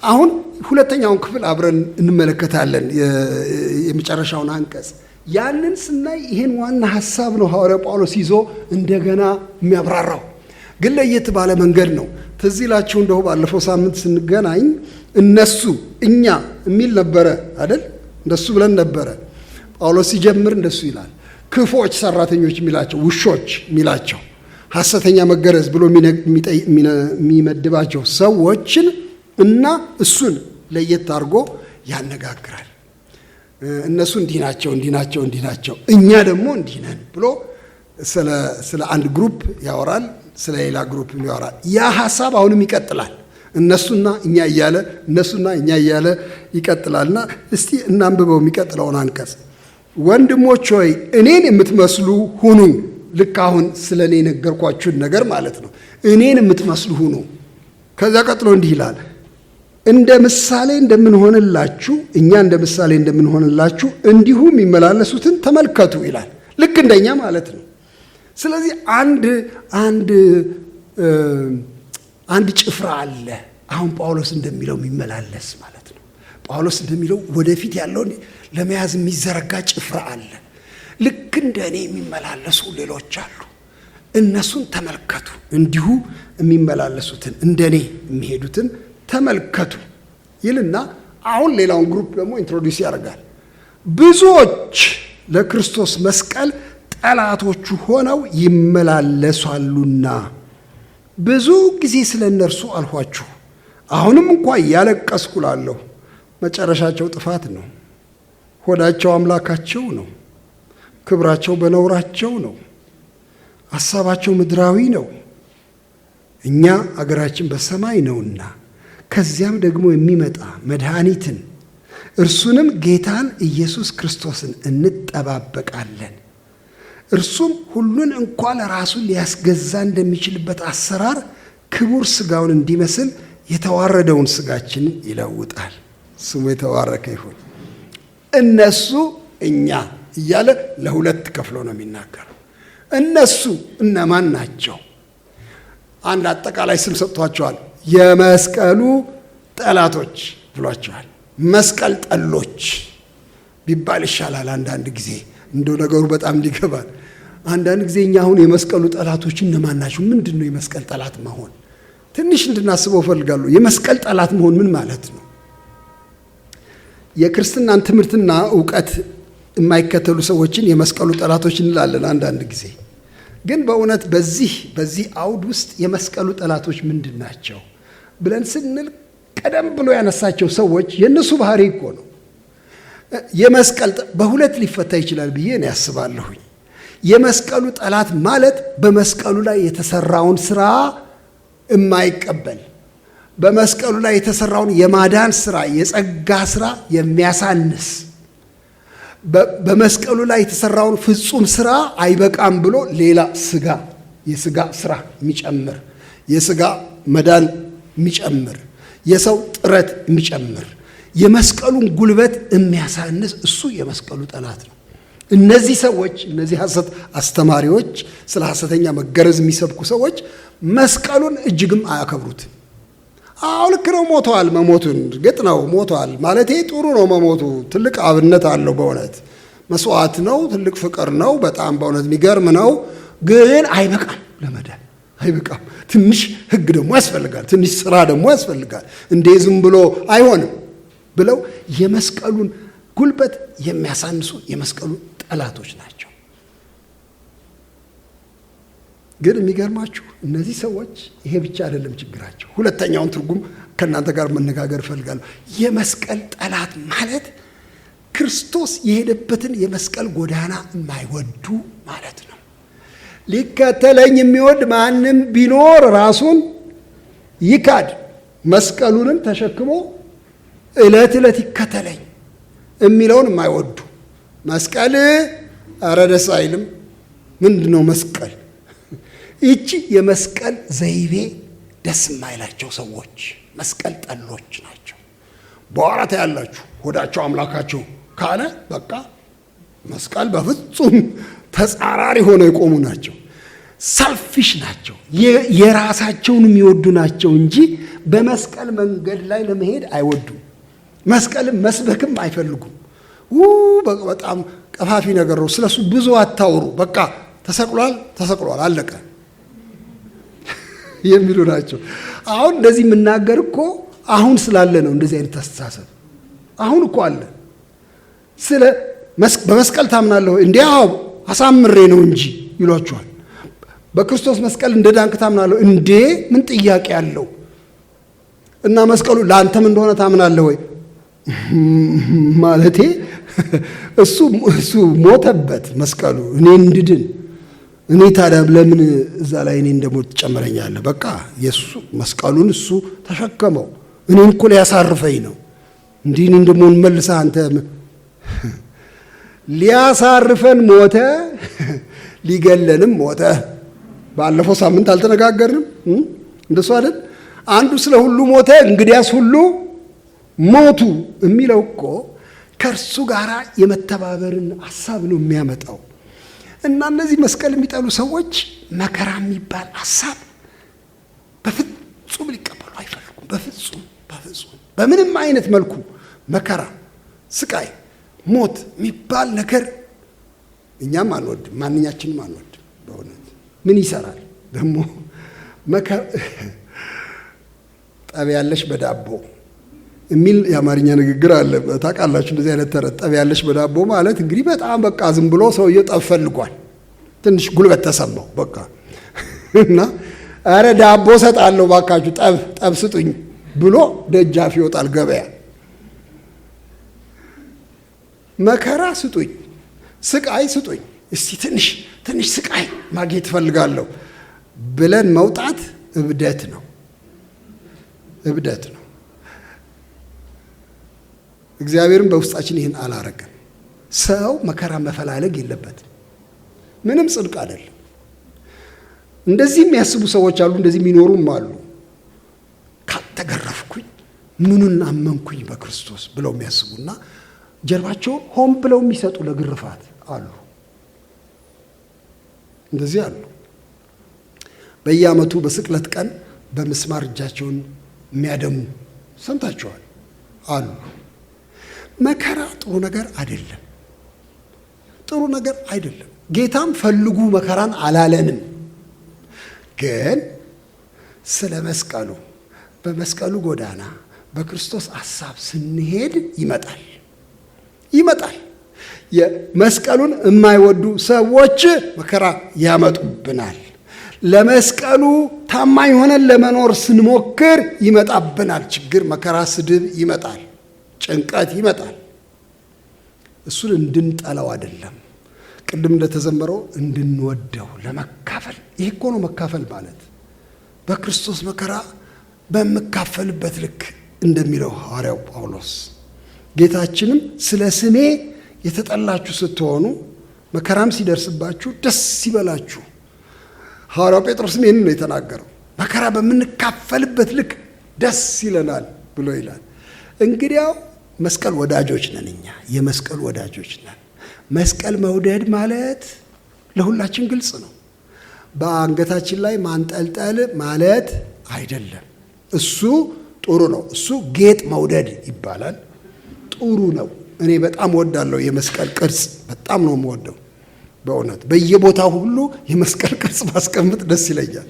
አሁን ሁለተኛውን ክፍል አብረን እንመለከታለን፣ የመጨረሻውን አንቀጽ። ያንን ስናይ ይሄን ዋና ሐሳብ ነው ሐዋርያው ጳውሎስ ይዞ እንደገና የሚያብራራው፣ ግን ለየት ባለ መንገድ ነው። ትዝ ይላችሁ እንደው ባለፈው ሳምንት ስንገናኝ እነሱ እኛ የሚል ነበረ አይደል? እንደሱ ብለን ነበረ። ጳውሎስ ሲጀምር እንደሱ ይላል። ክፎች ሰራተኞች የሚላቸው፣ ውሾች የሚላቸው፣ ሐሰተኛ መገረዝ ብሎ የሚመድባቸው ሰዎችን እና እሱን ለየት አድርጎ ያነጋግራል። እነሱ እንዲህ ናቸው፣ እንዲህ ናቸው፣ እንዲህ ናቸው፣ እኛ ደግሞ እንዲህ ነን ብሎ ስለ አንድ ግሩፕ ያወራል፣ ስለ ሌላ ግሩፕ ያወራል። ያ ሐሳብ አሁንም ይቀጥላል። እነሱና እኛ እያለ ይቀጥላልና እስቲ እናንብበው የሚቀጥለውን አንቀጽ። ወንድሞች ሆይ እኔን የምትመስሉ ሁኑ። ልክ አሁን ስለ እኔ ነገርኳችሁን ነገር ማለት ነው። እኔን የምትመስሉ ሁኑ። ከዛ ቀጥሎ እንዲህ ይላል፣ እንደ ምሳሌ እንደምንሆንላችሁ፣ እኛ እንደ ምሳሌ እንደምንሆንላችሁ እንዲሁ የሚመላለሱትን ተመልከቱ ይላል። ልክ እንደኛ ማለት ነው። ስለዚህ አንድ ጭፍራ አለ። አሁን ጳውሎስ እንደሚለው የሚመላለስ ማለት ነው። ጳውሎስ እንደሚለው ወደፊት ያለውን ለመያዝ የሚዘረጋ ጭፍራ አለ። ልክ እንደ እኔ የሚመላለሱ ሌሎች አሉ። እነሱን ተመልከቱ፣ እንዲሁ የሚመላለሱትን እንደ እኔ የሚሄዱትን ተመልከቱ ይልና አሁን ሌላውን ግሩፕ ደግሞ ኢንትሮዲውስ ያደርጋል። ብዙዎች ለክርስቶስ መስቀል ጠላቶቹ ሆነው ይመላለሳሉና ብዙ ጊዜ ስለ እነርሱ አልኋችሁ። አሁንም እንኳ እያለቀስኩ እላለሁ። መጨረሻቸው ጥፋት ነው። ሆዳቸው አምላካቸው ነው። ክብራቸው በነውራቸው ነው። ሐሳባቸው ምድራዊ ነው። እኛ አገራችን በሰማይ ነውና ከዚያም ደግሞ የሚመጣ መድኃኒትን እርሱንም ጌታን ኢየሱስ ክርስቶስን እንጠባበቃለን። እርሱም ሁሉን እንኳ ለራሱ ሊያስገዛ እንደሚችልበት አሰራር ክቡር ሥጋውን እንዲመስል የተዋረደውን ሥጋችንን ይለውጣል። ስሙ የተባረከ ይሁን። እነሱ እኛ እያለ ለሁለት ከፍሎ ነው የሚናገረው። እነሱ እነማን ናቸው? አንድ አጠቃላይ ስም ሰጥቷቸዋል። የመስቀሉ ጠላቶች ብሏቸዋል። መስቀል ጠሎች ቢባል ይሻላል። አንዳንድ ጊዜ እንደው ነገሩ በጣም እንዲገባል። አንዳንድ ጊዜ እኛ አሁን የመስቀሉ ጠላቶች እነማን ናቸው? ምንድን ነው የመስቀል ጠላት መሆን? ትንሽ እንድናስበው እፈልጋለሁ። የመስቀል ጠላት መሆን ምን ማለት ነው? የክርስትናን ትምህርትና እውቀት የማይከተሉ ሰዎችን የመስቀሉ ጠላቶች እንላለን አንዳንድ ጊዜ። ግን በእውነት በዚህ አውድ ውስጥ የመስቀሉ ጠላቶች ምንድን ናቸው ብለን ስንል ቀደም ብሎ ያነሳቸው ሰዎች የእነሱ ባህሪ እኮ ነው። የመስቀል በሁለት ሊፈታ ይችላል ብዬ ነው ያስባለሁኝ። የመስቀሉ ጠላት ማለት በመስቀሉ ላይ የተሰራውን ስራ የማይቀበል፣ በመስቀሉ ላይ የተሰራውን የማዳን ስራ፣ የጸጋ ስራ የሚያሳንስ፣ በመስቀሉ ላይ የተሰራውን ፍጹም ስራ አይበቃም ብሎ ሌላ የስጋ ስራ የሚጨምር፣ የስጋ መዳን የሚጨምር፣ የሰው ጥረት የሚጨምር፣ የመስቀሉን ጉልበት የሚያሳንስ እሱ የመስቀሉ ጠላት ነው። እነዚህ ሰዎች፣ እነዚህ ሐሰት አስተማሪዎች፣ ስለ ሐሰተኛ መገረዝ የሚሰብኩ ሰዎች መስቀሉን እጅግም አያከብሩትም። ልክ ነው፣ ሞተዋል። መሞቱን ግጥ ነው፣ ሞተዋል ማለቴ ጥሩ ነው። መሞቱ ትልቅ አብነት አለው። በእውነት መስዋዕት ነው፣ ትልቅ ፍቅር ነው። በጣም በእውነት የሚገርም ነው። ግን አይበቃም፣ ለመዳን አይበቃም። ትንሽ ሕግ ደግሞ ያስፈልጋል፣ ትንሽ ስራ ደግሞ ያስፈልጋል። እንዴ ዝም ብሎ አይሆንም ብለው የመስቀሉን ጉልበት የሚያሳንሱ የመስቀሉ ጠላቶች ናቸው። ግን የሚገርማችሁ እነዚህ ሰዎች ይሄ ብቻ አይደለም ችግራቸው። ሁለተኛውን ትርጉም ከእናንተ ጋር መነጋገር እፈልጋለሁ። የመስቀል ጠላት ማለት ክርስቶስ የሄደበትን የመስቀል ጎዳና የማይወዱ ማለት ነው። ሊከተለኝ የሚወድ ማንም ቢኖር ራሱን ይካድ፣ መስቀሉንም ተሸክሞ ዕለት ዕለት ይከተለኝ የሚለውን የማይወዱ። መስቀል ኧረ ደስ አይልም። ምንድን ነው መስቀል? ይቺ የመስቀል ዘይቤ ደስ የማይላቸው ሰዎች መስቀል ጠሎች ናቸው። በኋላ ያላችሁ ሆዳቸው አምላካቸው ካለ በቃ መስቀል በፍጹም ተጻራሪ ሆነው የቆሙ ናቸው። ሰልፊሽ ናቸው። የራሳቸውን የሚወዱ ናቸው እንጂ በመስቀል መንገድ ላይ ለመሄድ አይወዱም። መስቀልም መስበክም አይፈልጉም። በጣም ቀፋፊ ነገር ነው። ስለሱ ብዙ አታውሩ፣ በቃ ተሰቅሏል አለቀ የሚሉ ናቸው። አሁን እንደዚህ የምናገር እኮ አሁን ስላለ ነው። እንደዚህ አይነት አስተሳሰብ አሁን እኮ አለ። በመስቀል ታምናለህ እንዲያው አሳምሬ ነው እንጂ ይሏቸዋል። በክርስቶስ መስቀል እንደ ዳንክ ታምናለህ እንዴ? ምን ጥያቄ አለው? እና መስቀሉ ለአንተም እንደሆነ ታምናለህ ወይ? ማለቴ እሱ ሞተበት መስቀሉ እኔ እንድድን። እኔ ታዲያ ለምን እዛ ላይ እኔ እንደሞት ትጨምረኛለህ? በቃ የሱ መስቀሉን እሱ ተሸከመው። እኔን እኮ ሊያሳርፈኝ ነው። እንዲህ እኔ እንደሞን መልሰህ አንተ ሊያሳርፈን ሞተ፣ ሊገለንም ሞተ። ባለፈው ሳምንት አልተነጋገርንም? እንደሱ አይደል? አንዱ ስለ ሁሉ ሞተ፣ እንግዲያስ ሁሉ ሞቱ የሚለው እኮ ከእርሱ ጋር የመተባበርን ሐሳብ ነው የሚያመጣው። እና እነዚህ መስቀል የሚጠሉ ሰዎች መከራ የሚባል ሐሳብ በፍጹም ሊቀበሉ አይፈልጉም። በፍጹም በምንም አይነት መልኩ መከራ፣ ስቃይ፣ ሞት የሚባል ነገር እኛም አንወድም፣ ማንኛችንም አንወድም። በእውነት ምን ይሰራል ደግሞ ጠብ ያለሽ በዳቦ የሚል የአማርኛ ንግግር አለ። ታውቃላችሁ እንደዚህ አይነት ተረት ጠብ ያለሽ በዳቦ ማለት እንግዲህ በጣም በቃ ዝም ብሎ ሰውየው ጠብ ፈልጓል። ትንሽ ጉልበት ተሰማው በቃ እና አረ ዳቦ ሰጣለሁ ባካችሁ ጠብ ስጡኝ ብሎ ደጃፍ ይወጣል ገበያ። መከራ ስጡኝ፣ ስቃይ ስጡኝ፣ እስቲ ትንሽ ስቃይ ማግኘት እፈልጋለሁ ብለን መውጣት እብደት ነው። እግዚአብሔርም በውስጣችን ይህን አላረገም። ሰው መከራ መፈላለግ የለበትም። ምንም ጽድቅ አይደለም። እንደዚህ የሚያስቡ ሰዎች አሉ፣ እንደዚህ የሚኖሩም አሉ። ካልተገረፍኩኝ ምኑን አመንኩኝ በክርስቶስ ብለው የሚያስቡና ጀርባቸውን ሆን ብለው የሚሰጡ ለግርፋት አሉ። እንደዚህ አሉ። በየዓመቱ በስቅለት ቀን በምስማር እጃቸውን የሚያደሙ ሰምታችኋል አሉ። መከራ ጥሩ ነገር አይደለም፣ ጥሩ ነገር አይደለም። ጌታም ፈልጉ መከራን አላለንም። ግን ስለ መስቀሉ በመስቀሉ ጎዳና በክርስቶስ ሐሳብ ስንሄድ ይመጣል። የመስቀሉን የማይወዱ ሰዎች መከራ ያመጡብናል። ለመስቀሉ ታማኝ ሆነን ለመኖር ስንሞክር ይመጣብናል ችግር፣ መከራ፣ ስድብ ይመጣል፣ ጭንቀት ይመጣል። እሱን እንድንጠላው አይደለም፣ ቅድም እንደተዘመረው እንድንወደው ለመካፈል። ይሄ እኮ ነው መካፈል ማለት። በክርስቶስ መከራ በምካፈልበት ልክ እንደሚለው ሐዋርያው ጳውሎስ ጌታችንም ስለ ስሜ የተጠላችሁ ስትሆኑ መከራም ሲደርስባችሁ ደስ ይበላችሁ። ሐዋርያው ጴጥሮስም ይህን ነው የተናገረው። መከራ በምንካፈልበት ልክ ደስ ይለናል ብሎ ይላል። እንግዲያው መስቀል ወዳጆች ነን፣ እኛ የመስቀል ወዳጆች ነን። መስቀል መውደድ ማለት ለሁላችን ግልጽ ነው። በአንገታችን ላይ ማንጠልጠል ማለት አይደለም። እሱ ጥሩ ነው። እሱ ጌጥ መውደድ ይባላል። ጥሩ ነው። እኔ በጣም ወዳለሁ የመስቀል ቅርጽ፣ በጣም ነው የምወደው በእውነት። በየቦታው ሁሉ የመስቀል ቅርጽ ማስቀመጥ ደስ ይለኛል።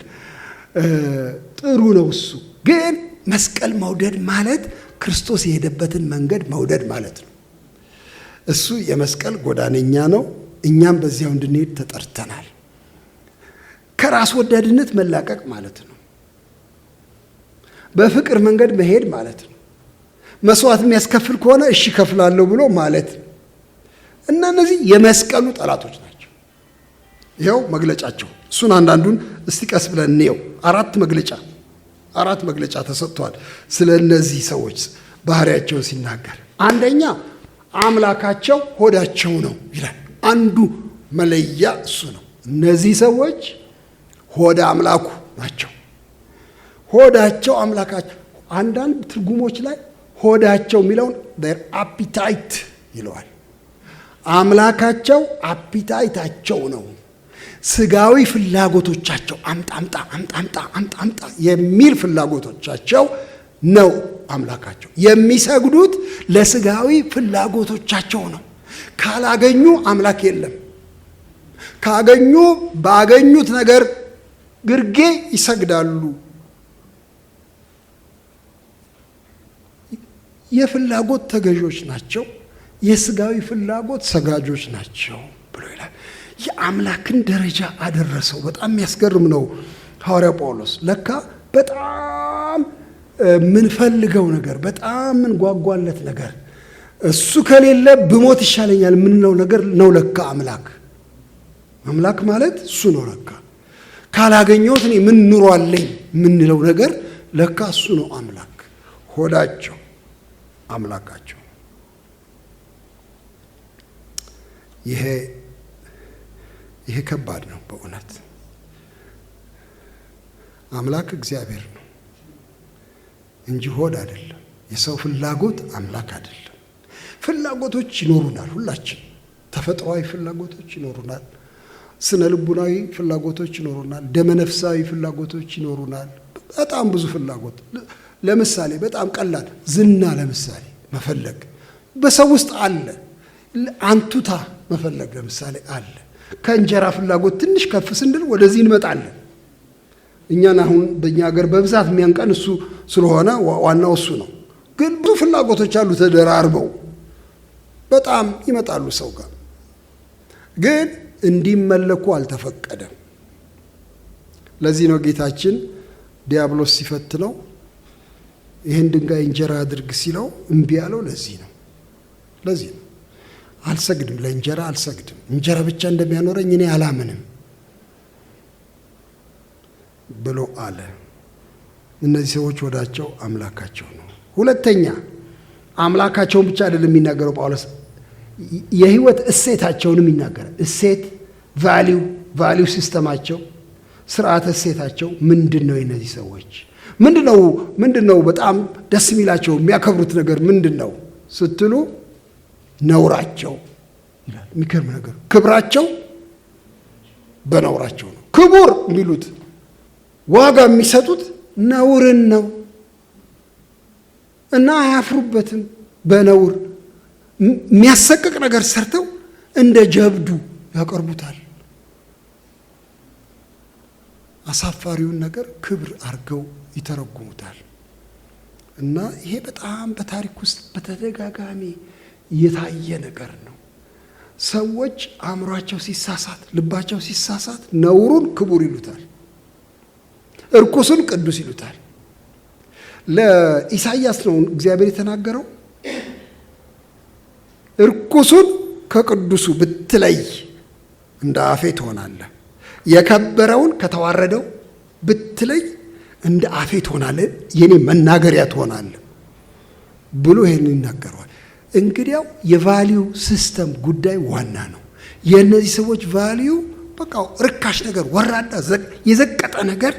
ጥሩ ነው እሱ። ግን መስቀል መውደድ ማለት ክርስቶስ የሄደበትን መንገድ መውደድ ማለት ነው። እሱ የመስቀል ጎዳነኛ ነው። እኛም በዚያው እንድንሄድ ተጠርተናል። ከራስ ወዳድነት መላቀቅ ማለት ነው። በፍቅር መንገድ መሄድ ማለት ነው። መስዋዕት የሚያስከፍል ከሆነ እሺ ከፍላለሁ ብሎ ማለት ነው። እና እነዚህ የመስቀሉ ጠላቶች ናቸው። ይኸው መግለጫቸው። እሱን አንዳንዱን እስቲ ቀስ ብለን እንየው። አራት መግለጫ ተሰጥቷል ስለ እነዚህ ሰዎች ባህሪያቸውን ሲናገር። አንደኛ አምላካቸው ሆዳቸው ነው ይላል። አንዱ መለያ እሱ ነው። እነዚህ ሰዎች ሆደ አምላኩ ናቸው። ሆዳቸው አምላካቸው። አንዳንድ ትርጉሞች ላይ ሆዳቸው የሚለውን their appetite ይለዋል። አምላካቸው አፒታይታቸው ነው። ስጋዊ ፍላጎቶቻቸው አምጣ የሚል ፍላጎቶቻቸው ነው አምላካቸው። የሚሰግዱት ለስጋዊ ፍላጎቶቻቸው ነው። ካላገኙ አምላክ የለም። ካገኙ ባገኙት ነገር ግርጌ ይሰግዳሉ። የፍላጎት ተገዦች ናቸው። የስጋዊ ፍላጎት ሰጋጆች ናቸው ብሎ ይላል። የአምላክን ደረጃ አደረሰው። በጣም የሚያስገርም ነው። ሐዋርያው ጳውሎስ ለካ በጣም ምንፈልገው ነገር፣ በጣም ምንጓጓለት ነገር፣ እሱ ከሌለ ብሞት ይሻለኛል የምንለው ነገር ነው ለካ አምላክ ማለት እሱ ነው። ለካ ካላገኘሁት እኔ ምን ኑሮ አለኝ የምንለው ነገር ለካ እሱ ነው አምላክ። ሆዳቸው አምላካቸው። ይሄ ከባድ ነው በእውነት። አምላክ እግዚአብሔር ነው እንጂ ሆድ አይደለም። የሰው ፍላጎት አምላክ አይደለም። ፍላጎቶች ይኖሩናል። ሁላችን ተፈጥሯዊ ፍላጎቶች ይኖሩናል። ስነ ልቡናዊ ፍላጎቶች ይኖሩናል። ደመነፍሳዊ ፍላጎቶች ይኖሩናል። በጣም ብዙ ፍላጎት። ለምሳሌ በጣም ቀላል ዝና ለምሳሌ መፈለግ በሰው ውስጥ አለ። አንቱታ መፈለግ ለምሳሌ አለ። ከእንጀራ ፍላጎት ትንሽ ከፍ ስንል ወደዚህ እንመጣለን። እኛን አሁን በእኛ ሀገር በብዛት የሚያንቀን እሱ ስለሆነ ዋናው እሱ ነው። ግን ብዙ ፍላጎቶች አሉ ተደራርበው በጣም ይመጣሉ ሰው ጋር። ግን እንዲመለኩ አልተፈቀደም። ለዚህ ነው ጌታችን ዲያብሎስ ሲፈትነው ይህን ድንጋይ እንጀራ አድርግ ሲለው እምቢ ያለው ለዚህ ነው። አልሰግድም፣ ለእንጀራ አልሰግድም፣ እንጀራ ብቻ እንደሚያኖረኝ እኔ አላምንም ብሎ አለ። እነዚህ ሰዎች ወዳቸው አምላካቸው ነው። ሁለተኛ አምላካቸውን ብቻ አይደለም የሚናገረው ጳውሎስ፣ የህይወት እሴታቸውንም ይናገራል። እሴት ቫሊዩ ሲስተማቸው፣ ስርዓተ እሴታቸው ምንድን ነው? የነዚህ ሰዎች ምንድን ነው በጣም ደስ የሚላቸው የሚያከብሩት ነገር ምንድን ነው ስትሉ ነውራቸው ይላል። የሚገርም ነገር፣ ክብራቸው በነውራቸው ነው። ክቡር የሚሉት ዋጋ የሚሰጡት ነውርን ነው እና አያፍሩበትም። በነውር የሚያሰቅቅ ነገር ሰርተው እንደ ጀብዱ ያቀርቡታል። አሳፋሪውን ነገር ክብር አድርገው ይተረጉሙታል። እና ይሄ በጣም በታሪክ ውስጥ በተደጋጋሚ የታየ ነገር ነው። ሰዎች አእምሯቸው ሲሳሳት፣ ልባቸው ሲሳሳት ነውሩን ክቡር ይሉታል፣ እርኩሱን ቅዱስ ይሉታል። ለኢሳይያስ ነው እግዚአብሔር የተናገረው፣ እርኩሱን ከቅዱሱ ብትለይ እንደ አፌ ትሆናለህ፣ የከበረውን ከተዋረደው ብትለይ እንደ አፌ ትሆናለህ፣ የኔ መናገሪያ ትሆናለህ ብሎ ይሄን ይናገረዋል። እንግዲያው የቫሊዩ ሲስተም ጉዳይ ዋና ነው። የእነዚህ ሰዎች ቫሊዩ በቃ ርካሽ ነገር፣ ወራዳ የዘቀጠ ነገር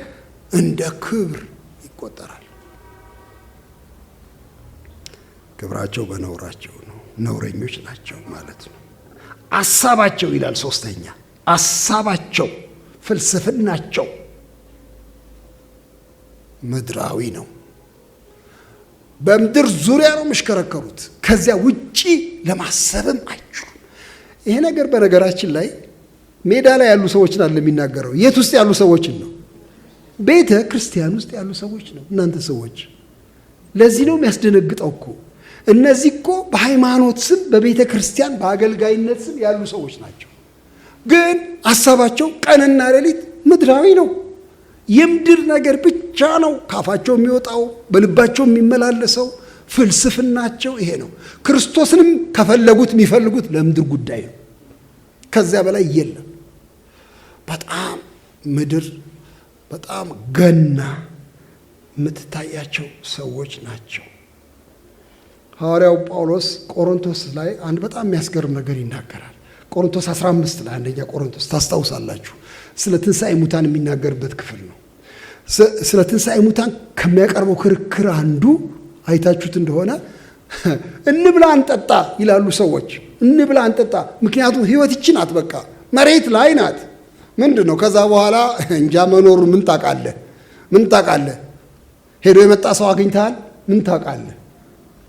እንደ ክብር ይቆጠራል። ክብራቸው በነውራቸው ነው። ነውረኞች ናቸው ማለት ነው። አሳባቸው ይላል ሶስተኛ፣ አሳባቸው ፍልስፍናቸው ምድራዊ ነው። በምድር ዙሪያ ነው የሚሽከረከሩት። ከዚያ ውጪ ለማሰብም አይችሉም። ይሄ ነገር በነገራችን ላይ ሜዳ ላይ ያሉ ሰዎችን አለ የሚናገረው። የት ውስጥ ያሉ ሰዎችን ነው? ቤተ ክርስቲያን ውስጥ ያሉ ሰዎች ነው። እናንተ ሰዎች ለዚህ ነው የሚያስደነግጠው እኮ። እነዚህ እኮ በሃይማኖት ስም በቤተ ክርስቲያን በአገልጋይነት ስም ያሉ ሰዎች ናቸው። ግን ሀሳባቸው ቀንና ሌሊት ምድራዊ ነው። የምድር ነገር ብቻ ነው ካፋቸው የሚወጣው፣ በልባቸው የሚመላለሰው። ፍልስፍናቸው ይሄ ነው። ክርስቶስንም ከፈለጉት የሚፈልጉት ለምድር ጉዳይ ነው። ከዚያ በላይ የለም። በጣም ምድር በጣም ገና የምትታያቸው ሰዎች ናቸው። ሐዋርያው ጳውሎስ ቆሮንቶስ ላይ አንድ በጣም የሚያስገርም ነገር ይናገራል። ቆሮንቶስ 15 ላይ አንደኛ ቆሮንቶስ ታስታውሳላችሁ፣ ስለ ትንሣኤ ሙታን የሚናገርበት ክፍል ነው። ስለ ትንሣኤ ሙታን ከሚያቀርበው ክርክር አንዱ አይታችሁት እንደሆነ እንብላ እንጠጣ ይላሉ ሰዎች። እንብላ እንጠጣ፣ ምክንያቱም ህይወት ይቺ ናት፣ በቃ መሬት ላይ ናት። ምንድን ነው ከዛ በኋላ እንጃ መኖሩ ምን ታውቃለህ? ሄዶ የመጣ ሰው አግኝተሃል? ምን ታውቃለህ?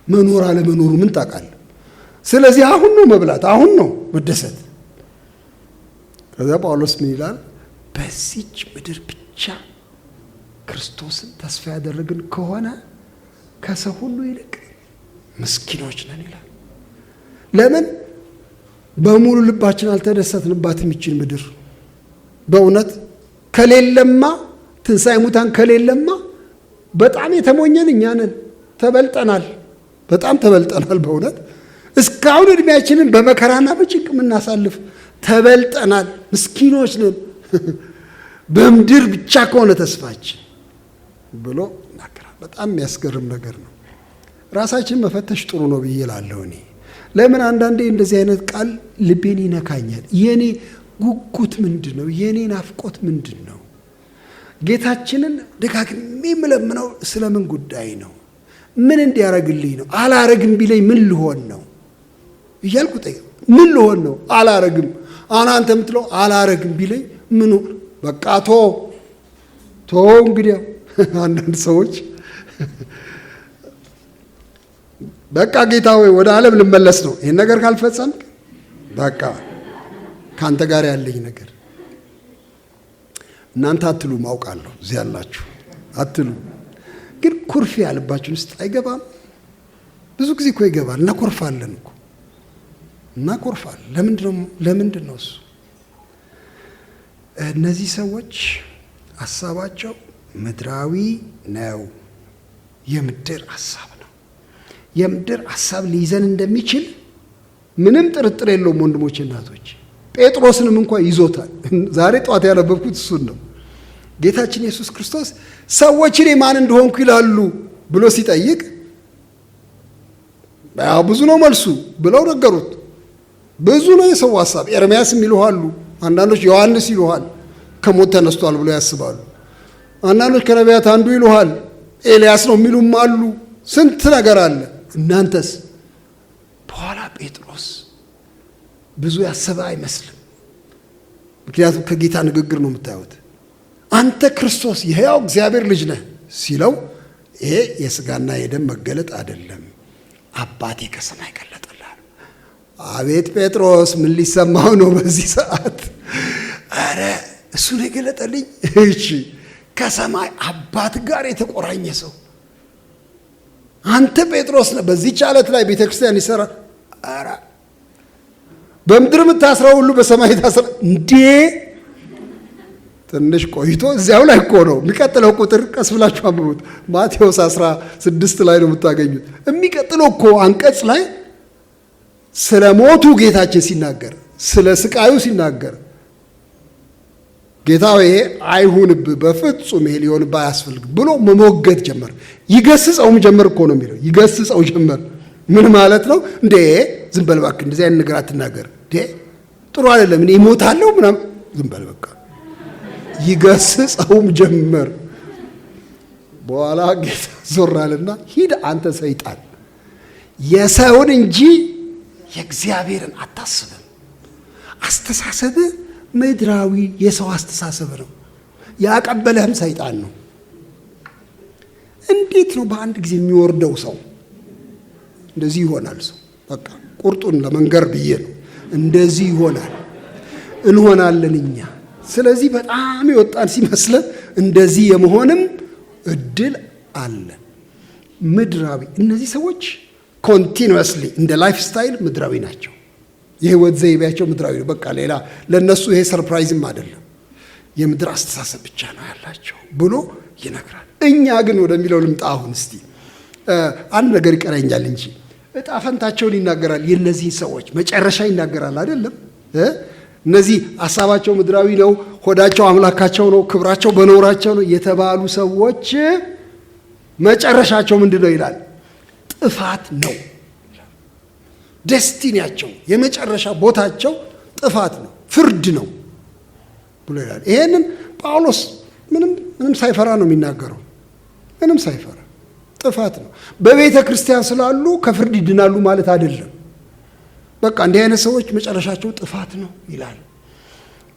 መኖር አለመኖሩ ምን ታውቃለህ? ስለዚህ አሁን ነው መብላት፣ አሁን ነው መደሰት። ከዛ ጳውሎስ ምን ይላል? በዚች ምድር ብቻ ክርስቶስን ተስፋ ያደረግን ከሆነ ከሰው ሁሉ ይልቅ ምስኪኖች ነን ይላል። ለምን በሙሉ ልባችን አልተደሰትንባትም ይችን ምድር? በእውነት ከሌለማ ትንሣኤ ሙታን ከሌለማ በጣም የተሞኘን እኛ ነን። ተበልጠናል፣ በጣም ተበልጠናል። በእውነት እስካሁን እድሜያችንን በመከራና በጭንቅ የምናሳልፍ ተበልጠናል፣ ምስኪኖች ነን በምድር ብቻ ከሆነ ተስፋችን ብሎ ይናገራል። በጣም የሚያስገርም ነገር ነው። ራሳችን መፈተሽ ጥሩ ነው ብዬ እላለሁ እኔ። ለምን አንዳንዴ እንደዚህ አይነት ቃል ልቤን ይነካኛል። የኔ ጉጉት ምንድን ነው? የኔ ናፍቆት ምንድን ነው? ጌታችንን ደጋግሜ የምለምነው ስለምን ጉዳይ ነው? ምን እንዲያረግልኝ ነው? አላረግም ቢለኝ ምን ልሆን ነው እያልኩ ምን ልሆን ነው? አላረግም። አንተ የምትለው አላረግም ቢለኝ ምን በቃ ቶ እንግዲያው አንዳንድ ሰዎች በቃ ጌታ ሆይ ወደ ዓለም ልመለስ ነው፣ ይህን ነገር ካልፈጸምክ በቃ ከአንተ ጋር ያለኝ ነገር። እናንተ አትሉም አውቃለሁ፣ እዚህ ያላችሁ አትሉ፣ ግን ኩርፊያ ልባችን ውስጥ አይገባም? ብዙ ጊዜ እኮ ይገባል። እናኮርፋለን እኮ እናኮርፋለን። ለምንድን ነው እሱ? እነዚህ ሰዎች ሀሳባቸው ምድራዊ ነው። የምድር ሀሳብ ነው። የምድር ሀሳብ ሊይዘን እንደሚችል ምንም ጥርጥር የለውም ወንድሞቼ፣ እናቶች። ጴጥሮስንም እንኳን ይዞታል። ዛሬ ጠዋት ያነበብኩት እሱን ነው። ጌታችን ኢየሱስ ክርስቶስ ሰዎች እኔ ማን እንደሆንኩ ይላሉ ብሎ ሲጠይቅ ብዙ ነው መልሱ ብለው ነገሩት። ብዙ ነው የሰው ሀሳብ። ኤርምያስም ይሉሃሉ፣ አንዳንዶች ዮሐንስ ይሉሃል፣ ከሞት ተነስቷል ብሎ ያስባሉ። አንዳንዶች ከነቢያት አንዱ ይሉሃል፣ ኤልያስ ነው የሚሉም አሉ። ስንት ነገር አለ። እናንተስ? በኋላ ጴጥሮስ ብዙ ያሰበ አይመስልም። ምክንያቱም ከጌታ ንግግር ነው የምታዩት። አንተ ክርስቶስ የሕያው እግዚአብሔር ልጅ ነህ ሲለው ይሄ የሥጋና የደም መገለጥ አይደለም፣ አባቴ ከሰማይ ገለጠልህ። አቤት ጴጥሮስ፣ ምን ሊሰማው ነው በዚህ ሰዓት? አረ እሱ ነው የገለጠልኝ። እሺ፣ ከሰማይ አባት ጋር የተቆራኘ ሰው አንተ ጴጥሮስ ነህ። በዚህች ዓለት ላይ ቤተ ክርስቲያን ይሰራል። አረ በምድር የምታስረው ሁሉ በሰማይ ታስረ እንዴ! ትንሽ ቆይቶ እዚያው ላይ እኮ ነው የሚቀጥለው ቁጥር። ቀስ ብላችሁ አንብቡት። ማቴዎስ 16 ላይ ነው የምታገኙት። የሚቀጥለው እኮ አንቀጽ ላይ ስለ ሞቱ ጌታችን ሲናገር፣ ስለ ስቃዩ ሲናገር ጌታ ይሄ አይሁንብህ፣ በፍጹም ይሄ ሊሆንብህ አያስፈልግም ብሎ መሞገት ጀመር። ይገስጸውም ጀመር እኮ ነው የሚለው። ይገስጸው ጀመር። ምን ማለት ነው? እንዴ ዝም በል እባክህ፣ እንደዚህ አይነት ነገር አትናገር፣ እንዴ ጥሩ አይደለም፣ እኔ እሞታለሁ ምናምን፣ ዝም በል በቃ። ይገስጸውም ጀመር። በኋላ ጌታ ዞር አለና ሂድ አንተ ሰይጣን፣ የሰውን እንጂ የእግዚአብሔርን አታስብም። አስተሳሰብህ ምድራዊ የሰው አስተሳሰብ ነው። ያቀበለህም ሰይጣን ነው። እንዴት ነው በአንድ ጊዜ የሚወርደው ሰው? እንደዚህ ይሆናል ሰው። በቃ ቁርጡን ለመንገር ብዬ ነው። እንደዚህ ይሆናል፣ እንሆናለን እኛ። ስለዚህ በጣም የወጣን ሲመስለን እንደዚህ የመሆንም እድል አለ። ምድራዊ እነዚህ ሰዎች ኮንቲኒየስሊ እንደ ላይፍ ስታይል ምድራዊ ናቸው። የህይወት ዘይቤያቸው ምድራዊ ነው። በቃ ሌላ ለነሱ ይሄ ሰርፕራይዝም አይደለም። የምድር አስተሳሰብ ብቻ ነው ያላቸው ብሎ ይነግራል። እኛ ግን ወደሚለው ልምጣ። አሁን እስቲ አንድ ነገር ይቀረኛል እንጂ እጣ ፈንታቸውን ይናገራል። የእነዚህን ሰዎች መጨረሻ ይናገራል አይደለም? እነዚህ ሀሳባቸው ምድራዊ ነው፣ ሆዳቸው አምላካቸው ነው፣ ክብራቸው በነውራቸው ነው የተባሉ ሰዎች መጨረሻቸው ምንድን ነው ይላል? ጥፋት ነው። ደስቲኒያቸው የመጨረሻ ቦታቸው ጥፋት ነው፣ ፍርድ ነው ብሎ ይላል። ይሄንን ጳውሎስ ምንም ሳይፈራ ነው የሚናገረው። ምንም ሳይፈራ ጥፋት ነው። በቤተ ክርስቲያን ስላሉ ከፍርድ ይድናሉ ማለት አይደለም። በቃ እንዲህ አይነት ሰዎች መጨረሻቸው ጥፋት ነው ይላል።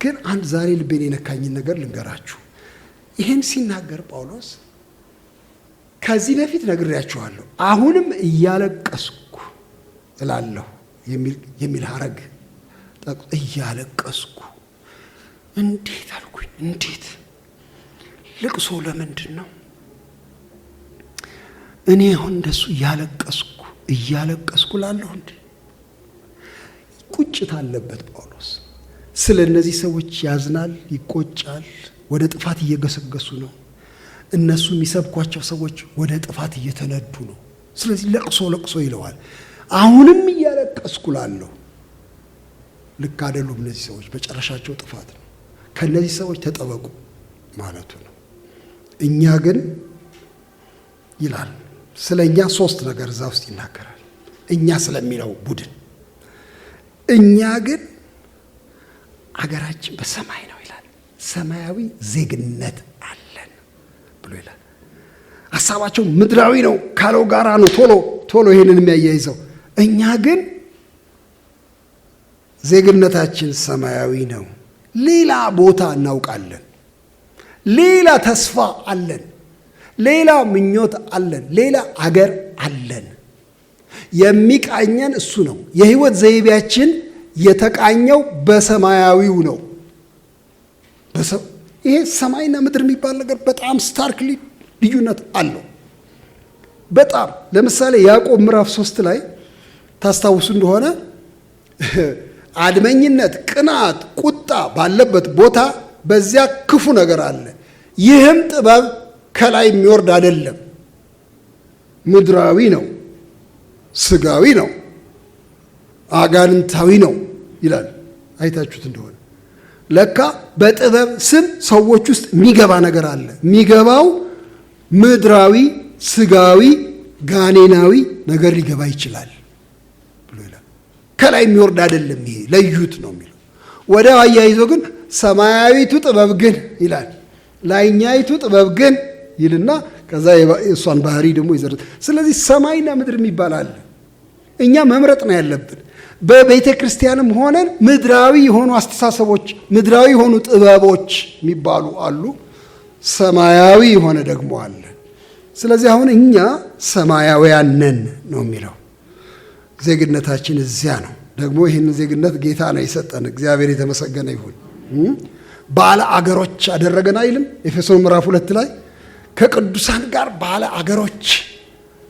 ግን አንድ ዛሬ ልቤን የነካኝን ነገር ልንገራችሁ። ይህን ሲናገር ጳውሎስ ከዚህ በፊት ነግሬያችኋለሁ፣ አሁንም እያለቀስኩ እላለሁ የሚል ሐረግ እያለቀስኩ እንዴት አልኩኝ። እንዴት ልቅሶ ለምንድን ነው? እኔ አሁን እንደሱ እያለቀስኩ ላለሁ እንዴ? ቁጭት አለበት ጳውሎስ። ስለ እነዚህ ሰዎች ያዝናል፣ ይቆጫል። ወደ ጥፋት እየገሰገሱ ነው። እነሱ የሚሰብኳቸው ሰዎች ወደ ጥፋት እየተነዱ ነው። ስለዚህ ለቅሶ ይለዋል። አሁንም እያለቀስኩ ላለሁ። ልክ አይደሉም እነዚህ ሰዎች፣ መጨረሻቸው ጥፋት ነው። ከእነዚህ ሰዎች ተጠበቁ ማለቱ ነው። እኛ ግን ይላል ስለ እኛ ሶስት ነገር እዛ ውስጥ ይናገራል። እኛ ስለሚለው ቡድን እኛ ግን አገራችን በሰማይ ነው ይላል። ሰማያዊ ዜግነት አለን ብሎ ይላል። ሀሳባቸው ምድራዊ ነው ካለው ጋራ ነው ቶሎ ይሄንን የሚያያይዘው። እኛ ግን ዜግነታችን ሰማያዊ ነው። ሌላ ቦታ እናውቃለን። ሌላ ተስፋ አለን። ሌላ ምኞት አለን። ሌላ አገር አለን። የሚቃኘን እሱ ነው። የህይወት ዘይቤያችን የተቃኘው በሰማያዊው ነው። ይሄ ሰማይና ምድር የሚባል ነገር በጣም ስታርክ ልዩነት አለው። በጣም ለምሳሌ ያዕቆብ ምዕራፍ 3 ላይ ታስታውሱ እንደሆነ አድመኝነት፣ ቅናት፣ ቁጣ ባለበት ቦታ በዚያ ክፉ ነገር አለ። ይህም ጥበብ ከላይ የሚወርድ አይደለም፣ ምድራዊ ነው፣ ስጋዊ ነው፣ አጋንንታዊ ነው ይላል። አይታችሁት እንደሆነ ለካ በጥበብ ስም ሰዎች ውስጥ የሚገባ ነገር አለ። የሚገባው ምድራዊ፣ ስጋዊ፣ ጋኔናዊ ነገር ሊገባ ይችላል ብሎ ይላል። ከላይ የሚወርድ አይደለም፣ ይሄ ለዩት ነው የሚለው። ወደ አያይዞ ግን ሰማያዊቱ ጥበብ ግን ይላል፣ ላይኛይቱ ጥበብ ግን ይልና ከዛ የእሷን ባህሪ ደግሞ ይዘርዝ። ስለዚህ ሰማይና ምድር የሚባል አለ። እኛ መምረጥ ነው ያለብን። በቤተ ክርስቲያንም ሆነን ምድራዊ የሆኑ አስተሳሰቦች፣ ምድራዊ የሆኑ ጥበቦች የሚባሉ አሉ፣ ሰማያዊ የሆነ ደግሞ አለ። ስለዚህ አሁን እኛ ሰማያውያን ነን ነው የሚለው። ዜግነታችን እዚያ ነው። ደግሞ ይህንን ዜግነት ጌታ ነው የሰጠን። እግዚአብሔር የተመሰገነ ይሁን። ባለ አገሮች አደረገን አይልም? ኤፌሶን ምዕራፍ 2 ላይ ከቅዱሳን ጋር ባለ አገሮች፣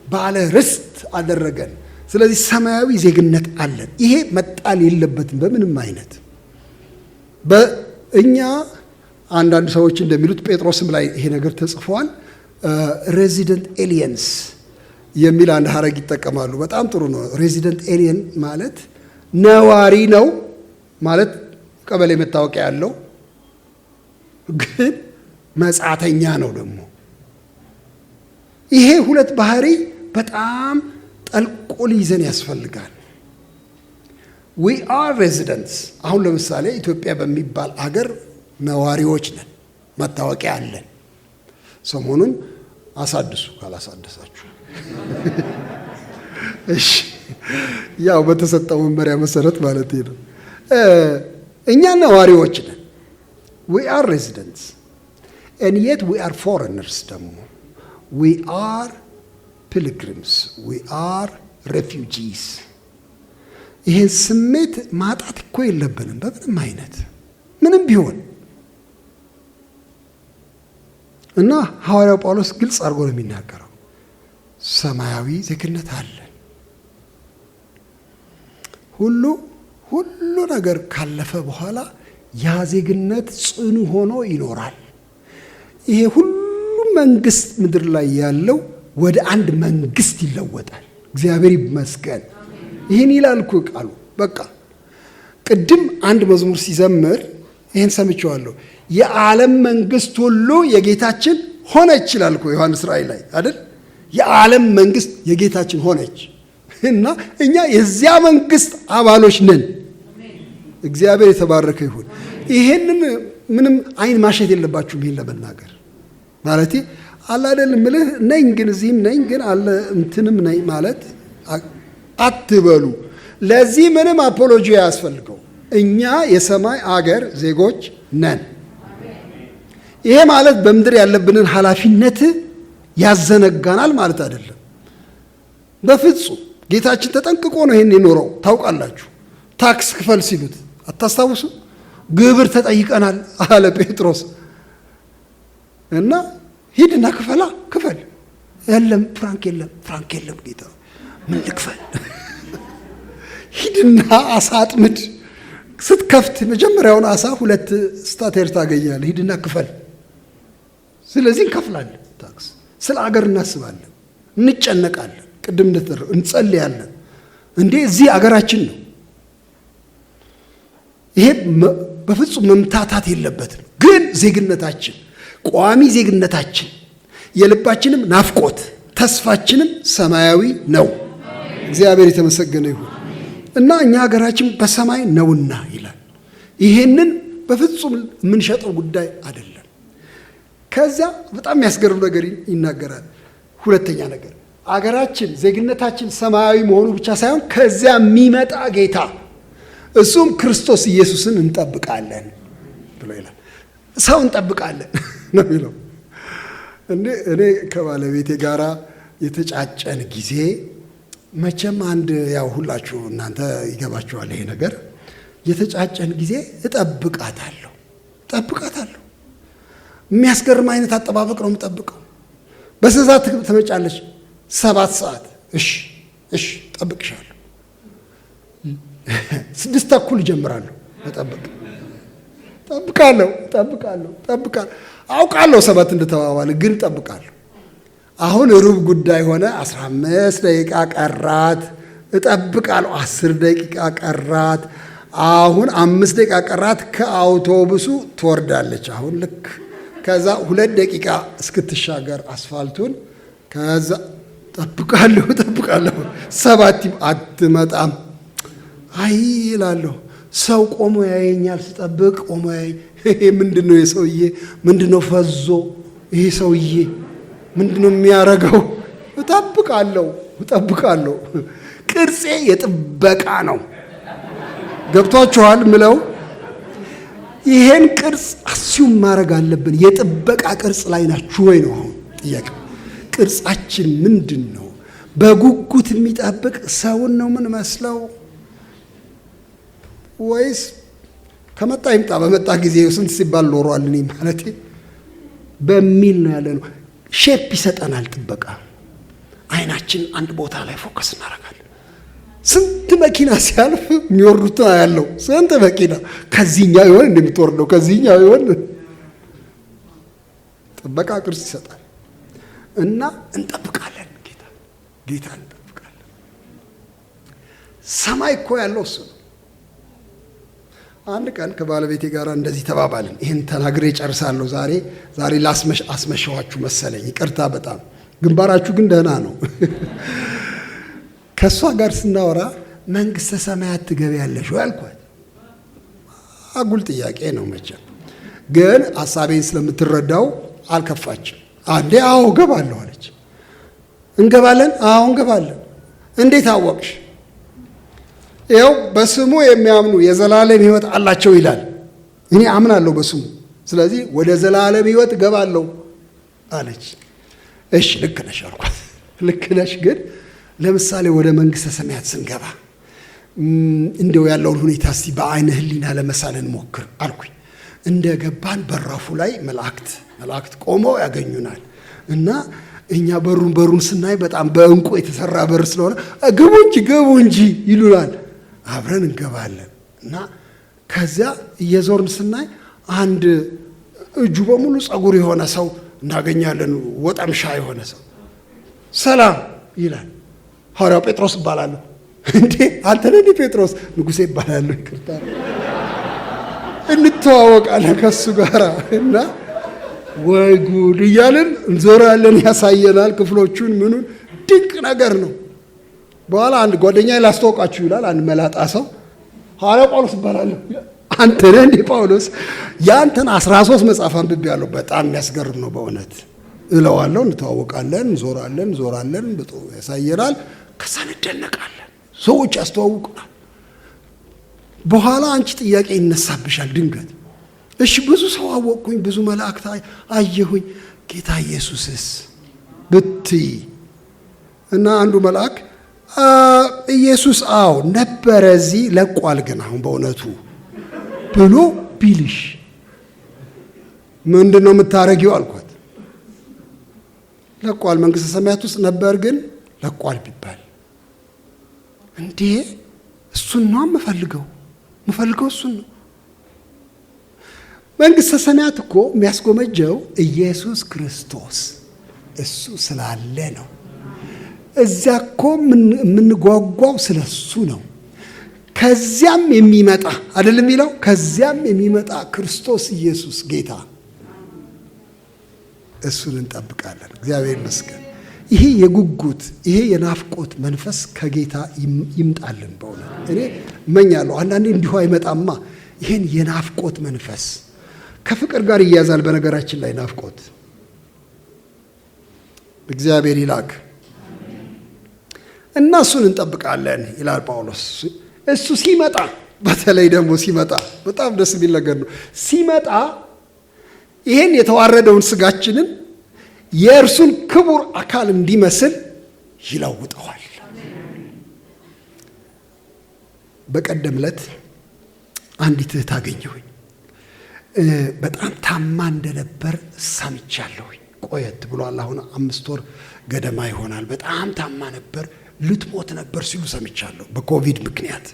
ባለ ርስት አደረገን። ስለዚህ ሰማያዊ ዜግነት አለን። ይሄ መጣል የለበትም በምንም አይነት። በእኛ አንዳንድ ሰዎች እንደሚሉት ጴጥሮስም ላይ ይሄ ነገር ተጽፏል። ሬዚደንት ኤሊየንስ የሚል አንድ ሀረግ ይጠቀማሉ። በጣም ጥሩ ነው። ሬዚደንት ኤሊየን ማለት ነዋሪ ነው ማለት ቀበሌ መታወቂያ ያለው ግን መጻተኛ ነው ደግሞ። ይሄ ሁለት ባህሪ በጣም ጠልቆ ሊይዘን ያስፈልጋል። ዊ አር ሬዚደንትስ። አሁን ለምሳሌ ኢትዮጵያ በሚባል አገር ነዋሪዎች ነን፣ መታወቂያ አለን። ሰሞኑን አሳድሱ ካላሳደሳችሁ እሺ፣ ያው በተሰጠው መመሪያ መሰረት ማለት ነው። እኛ ነዋሪዎች ነን። ዊ አር ሬዚደንትስ and yet we are foreigners ደግሞ we are pilgrims, we are refugees። ይህን ስሜት ማጣት እኮ የለብንም በምንም አይነት ምንም ቢሆን። እና ሐዋርያው ጳውሎስ ግልጽ አድርጎ ነው የሚናገረው፣ ሰማያዊ ዜግነት አለ። ሁሉ ነገር ካለፈ በኋላ ያ ዜግነት ጽኑ ሆኖ ይኖራል። ይሄ ሁሉ መንግስት ምድር ላይ ያለው ወደ አንድ መንግስት ይለወጣል። እግዚአብሔር ይመስገን። ይህን ይላል እኮ ቃሉ። በቃ ቅድም አንድ መዝሙር ሲዘምር ይህን ሰምቼዋለሁ። የዓለም መንግስት ሁሉ የጌታችን ሆነች ይላል እኮ ዮሐንስ ራእይ ላይ አይደል? የዓለም መንግስት የጌታችን ሆነች እና እኛ የዚያ መንግስት አባሎች ነን። እግዚአብሔር የተባረከ ይሁን። ይሄንን ምንም አይን ማሸት የለባችሁም። ይሄን ለመናገር ማለቴ አለ አይደል ምልህ ነኝ ግን እዚህም ነኝ ግን አለ እንትንም ነኝ ማለት አትበሉ። ለዚህ ምንም አፖሎጂ ያስፈልገው። እኛ የሰማይ አገር ዜጎች ነን። ይሄ ማለት በምድር ያለብንን ኃላፊነት ያዘነጋናል ማለት አይደለም። በፍጹም ጌታችን ተጠንቅቆ ነው ይሄን የኖረው። ታውቃላችሁ፣ ታክስ ክፈል ሲሉት አታስታውሱ? ግብር ተጠይቀናል አለ ጴጥሮስ እና ሂድና ክፈል። የለም ፍራንክ የለም ጌታ ምን ልክፈል? ሂድና አሳ አጥምድ። ስትከፍት መጀመሪያውን አሳ 2 ስታቴር ታገኛለህ። ሂድና ክፈል። ስለዚህ እንከፍላለን ታክስ። ስለ አገር እናስባለን፣ እንጨነቃለን፣ ቅድም እንደተደረገው እንጸልያለን። እንዴ እዚህ አገራችን ነው። ይሄ በፍጹም መምታታት የለበትም። ግን ዜግነታችን፣ ቋሚ ዜግነታችን፣ የልባችንም ናፍቆት ተስፋችንም ሰማያዊ ነው። እግዚአብሔር የተመሰገነ ይሁን እና እኛ ሀገራችን በሰማይ ነውና ይላል። ይሄንን በፍጹም የምንሸጠው ጉዳይ አይደለም። ከዚያ በጣም የሚያስገርም ነገር ይናገራል። ሁለተኛ ነገር አገራችን ዜግነታችን ሰማያዊ መሆኑ ብቻ ሳይሆን ከዚያ የሚመጣ ጌታ እሱም ክርስቶስ ኢየሱስን እንጠብቃለን ብሎ ይላል። ሰው እንጠብቃለን ነው የሚለው። እኔ ከባለቤቴ ጋራ የተጫጨን ጊዜ መቼም አንድ ያው ሁላችሁ እናንተ ይገባችኋል ይሄ ነገር። የተጫጨን ጊዜ እጠብቃታለሁ። የሚያስገርም አይነት አጠባበቅ ነው የምጠብቀው። በስንት ሰዓት ትመጫለች 7 ሰዓት እሺ ጠብቅሻለሁ። 6:30 እጀምራለሁ መጠበቅ። ጠብቃለሁ አውቃለሁ 7 እንደተባባለ ግን ጠብቃለሁ። አሁን ሩብ ጉዳይ ሆነ። 15 ደቂቃ ቀራት። እጠብቃለሁ። 10 ደቂቃ ቀራት። አሁን 5 ደቂቃ ቀራት። ከአውቶቡሱ ትወርዳለች። አሁን ልክ ከዛ 2 ደቂቃ እስክትሻገር አስፋልቱን ከዛ ጠብቃለሁ 7 አትመጣም። አይ እላለሁ። ሰው ቆሞ ያየኛል። ስጠብቅ ቆሞ ያየኝ። ምንድነው የሰውዬ ምንድነው ፈዞ ይሄ ሰውዬ ምንድነው የሚያረገው? እጠብቃለሁ። ቅርጼ የጥበቃ ነው። ገብቷችኋል ምለው? ይሄን ቅርጽ አስዩም ማድረግ አለብን። የጥበቃ ቅርጽ ላይ ናችሁ ወይ ነው አሁን ጥያቄው። ቅርጻችን ምንድን ነው? በጉጉት የሚጠብቅ ሰውን ነው ምን መስለው ወይስ ከመጣ ይምጣ በመጣ ጊዜ ስንት ሲባል ኖሯል እኔ ማለቴ በሚል ነው ያለ ነው። ሼፕ ይሰጠናል ጥበቃ። አይናችን አንድ ቦታ ላይ ፎከስ እናደርጋለን። ስንት መኪና ሲያልፍ የሚወርዱት ያለው ስንት መኪና ከዚህኛው ይሆን እንደምትወርደው ከዚህኛው ይሆን ጥበቃ ቅርጽ ይሰጣል። እና እንጠብቃለን። ጌታ እንጠብቃለን። ሰማይ እኮ ያለው እሱ ነው። አንድ ቀን ከባለቤቴ ጋር እንደዚህ ተባባልን። ይህን ተናግሬ ጨርሳለሁ። ዛሬ አስመሸዋችሁ መሰለኝ። ይቅርታ በጣም ግንባራችሁ ግን ደህና ነው። ከእሷ ጋር ስናወራ መንግሥተ ሰማያት ትገቢያለሽ ወይ አልኳት። አጉል ጥያቄ ነው መቼም፣ ግን ሀሳቤን ስለምትረዳው አልከፋችም። አንዴ አዎ እገባለሁ አለች። እንገባለን? አዎ እንገባለን። እንዴት አወቅሽ? ይኸው በስሙ የሚያምኑ የዘላለም ሕይወት አላቸው ይላል። እኔ አምናለሁ በስሙ፣ ስለዚህ ወደ ዘላለም ሕይወት እገባለሁ አለች። እሺ ልክ ነሽ አልኳት። ልክ ነሽ፣ ግን ለምሳሌ ወደ መንግሥተ ሰማያት ስንገባ እንደው ያለውን ሁኔታ እስቲ በአይነ ህሊና ለመሳል እንሞክር አልኩኝ። እንደ ገባን በራፉ ላይ መላእክት ቆመው ያገኙናል እና እኛ በሩን ስናይ በጣም በእንቁ የተሰራ በር ስለሆነ ግቡ እንጂ ይሉናል። አብረን እንገባለን እና ከዚያ እየዞርን ስናይ አንድ እጁ በሙሉ ጸጉር የሆነ ሰው እናገኛለን። ወጠምሻ የሆነ ሰው ሰላም ይላል። ሐዋርያው ጴጥሮስ እባላለሁ። እንዴ አንተ ነህ ጴጥሮስ? ንጉሴ እባላለሁ። ይቅርታ። እንተዋወቃለን ከሱ ጋር እና ወይ ጉድ እያለን እንዞራለን። ያሳየናል ክፍሎቹን ምኑን። ድንቅ ነገር ነው። በኋላ አንድ ጓደኛዬ ላስተዋውቃችሁ ይላል። አንድ መላጣ ሰው ሐዋርያው ጳውሎስ እባላለሁ። አንተ ነህ እንዴ ጳውሎስ? ያንተን 13 መጽሐፍ አንብቤያለሁ። በጣም የሚያስገርም ነው በእውነት እለዋለሁ። እንተዋወቃለን፣ እንዞራለን። ብጡ ያሳየናል። ከዛ እንደነቃለን። ሰዎች ያስተዋውቁናል። በኋላ አንቺ ጥያቄ ይነሳብሻል ድንገት። እሺ ብዙ ሰው አወቅኩኝ፣ ብዙ መላእክት አየሁኝ፣ ጌታ ኢየሱስስ ብትይ እና አንዱ መልአክ ኢየሱስ አዎ ነበረ እዚህ ለቋል፣ ግን አሁን በእውነቱ ብሎ ቢልሽ ምንድን ነው የምታረጊው አልኳት። ለቋል መንግሥተ ሰማያት ውስጥ ነበር፣ ግን ለቋል ቢባል እንዴ እሱን ነው የምፈልገው እሱን ነው። መንግሥተ ሰማያት እኮ የሚያስጎመጀው ኢየሱስ ክርስቶስ እሱ ስላለ ነው። እዚያ እኮ የምንጓጓው ስለሱ ነው። ከዚያም የሚመጣ አይደለም የሚለው፣ ከዚያም የሚመጣ ክርስቶስ ኢየሱስ ጌታ፣ እሱን እንጠብቃለን። እግዚአብሔር ይመስገን። ይሄ የጉጉት ይሄ የናፍቆት መንፈስ ከጌታ ይምጣልን። በእውነት እኔ እመኛለሁ። አንዳንዴ እንዲሁ አይመጣማ። ይሄን የናፍቆት መንፈስ ከፍቅር ጋር ይያዛል። በነገራችን ላይ ናፍቆት እግዚአብሔር ይላክ እና እሱን እንጠብቃለን ይላል ጳውሎስ። እሱ ሲመጣ፣ በተለይ ደግሞ ሲመጣ በጣም ደስ የሚል ነገር ነው። ሲመጣ ይሄን የተዋረደውን ስጋችንን የእርሱን ክቡር አካል እንዲመስል ይለውጠዋል። በቀደም ዕለት አንዲት እህት አገኘሁኝ። በጣም ታማ እንደነበር ሰምቻለሁኝ። ቆየት ብሏል። አሁን 5 ወር ገደማ ይሆናል። በጣም ታማ ነበር፣ ልትሞት ነበር ሲሉ ሰምቻለሁ በኮቪድ ምክንያት።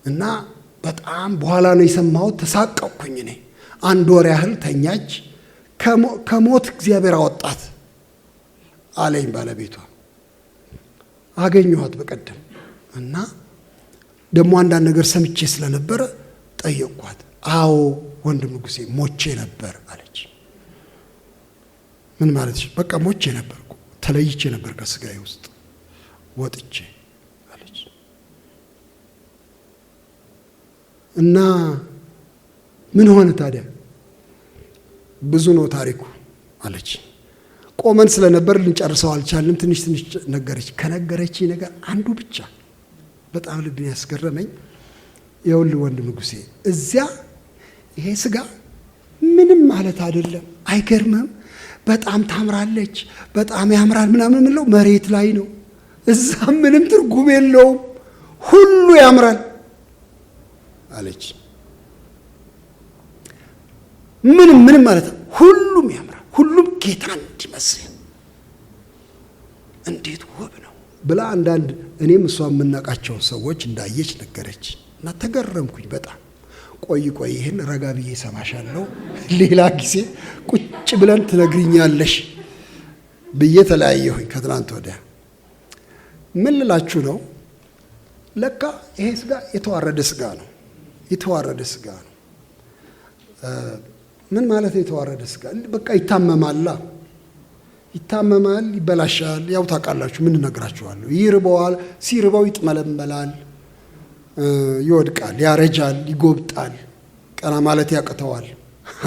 እና በጣም በኋላ ነው የሰማሁት። ተሳቀቅኩኝ እኔ። 1 ወር ያህል ተኛች። ከሞት እግዚአብሔር አወጣት አለኝ ባለቤቷ። አገኘኋት በቀደም እና ደግሞ አንዳንድ ነገር ሰምቼ ስለነበረ ጠየቅኳት። አዎ ወንድም ንጉሴ ሞቼ ነበር አለች። ምን ማለትሽ? በቃ ሞቼ ነበር፣ ተለይቼ ነበር ከስጋዬ ውስጥ ወጥቼ አለች። እና ምን ሆነ ታዲያ? ብዙ ነው ታሪኩ አለች። ቆመን ስለነበር ልንጨርሰው አልቻልንም። ትንሽ ነገረች። ከነገረችኝ ነገር አንዱ ብቻ በጣም ልብን ያስገረመኝ፣ ይኸውልህ ወንድም ንጉሴ እዚያ ይሄ ስጋ ምንም ማለት አይደለም፣ አይገርምም? በጣም ታምራለች፣ በጣም ያምራል ምናምን የምለው መሬት ላይ ነው። እዛ ምንም ትርጉም የለውም፣ ሁሉ ያምራል አለች። ምንም ማለት ሁሉም ያምራል፣ ሁሉም ጌታ እንዲመስል እንዴት ውብ ነው ብላ አንዳንድ እኔም እሷ የምናውቃቸው ሰዎች እንዳየች ነገረች። እና ተገረምኩኝ በጣም። ቆይ ይህን ረጋ ብዬ ሰማሻለሁ፣ ሌላ ጊዜ ቁጭ ብለን ትነግሪኛለሽ ብዬ ተለያየሁኝ ከትናንት ወዲያ። ምን ልላችሁ ነው? ለካ ይሄ ስጋ የተዋረደ ስጋ ነው። የተዋረደ ስጋ ነው። ምን ማለት ነው የተዋረደ ስጋ? በቃ ይታመማል፣ ይበላሻል። ያው ታውቃላችሁ፣ ምን እነግራችኋለሁ። ይርበዋል፣ ሲርበው ይጥመለመላል፣ ይወድቃል፣ ያረጃል፣ ይጎብጣል፣ ቀና ማለት ያቅተዋል።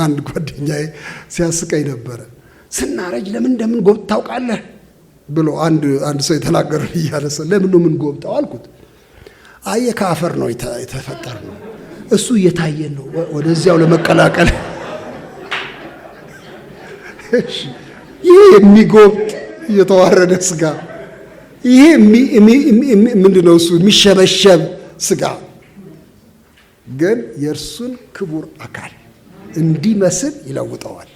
አንድ ጓደኛዬ ሲያስቀኝ ነበረ። ስናረጅ ለምን እንደምንጎብጥ ታውቃለህ ብሎ አንድ ሰው የተናገረው እያለሰ ለምን ነው ምን ጎብጣው አልኩት። አየ ከአፈር ነው የተፈጠር ነው፣ እሱ እየታየን ነው ወደዚያው ለመቀላቀል። ይሄ የሚጎብጥ የተዋረደ ስጋ፣ ይሄ ምንድነው እሱ የሚሸበሸብ ስጋ ግን የእርሱን ክቡር አካል እንዲመስል ይለውጠዋል።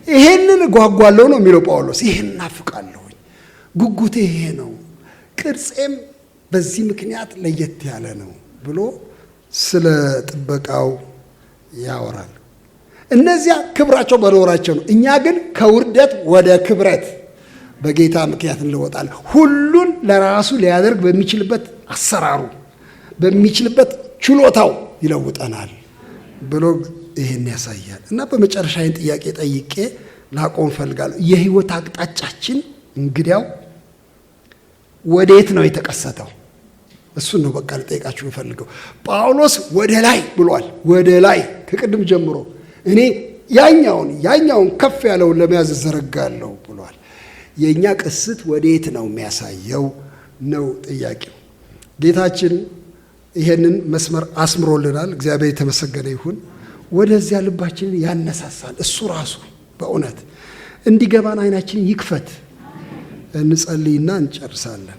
ይሄንን እጓጓለሁ ነው የሚለው ጳውሎስ። ይሄን እናፍቃለሁኝ፣ ጉጉቴ ይሄ ነው፣ ቅርጼም በዚህ ምክንያት ለየት ያለ ነው ብሎ ስለ ጥበቃው ያወራል። እነዚያ ክብራቸው በኖራቸው ነው። እኛ ግን ከውርደት ወደ ክብረት በጌታ ምክንያት እንለወጣለን። ሁሉን ለራሱ ሊያደርግ በሚችልበት አሰራሩ፣ በሚችልበት ችሎታው ይለውጠናል ብሎ ይሄን ያሳያል። እና በመጨረሻ ይህን ጥያቄ ጠይቄ ላቆም ፈልጋለሁ። የህይወት አቅጣጫችን እንግዲያው ወዴት ነው የተቀሰተው? እሱን ነው በቃ ልጠይቃችሁ ፈልገው። ጳውሎስ ወደ ላይ ብሏል። ወደ ላይ ከቅድም ጀምሮ እኔ ያኛውን ከፍ ያለውን ለመያዝ እዘረጋለሁ ብሏል። የእኛ ቅስት ወዴት ነው የሚያሳየው ነው ጥያቄው። ጌታችን ይሄንን መስመር አስምሮልናል። እግዚአብሔር የተመሰገነ ይሁን። ወደዚያ ልባችንን ያነሳሳል። እሱ ራሱ በእውነት እንዲገባን አይናችንን ይክፈት። እንጸልይና እንጨርሳለን።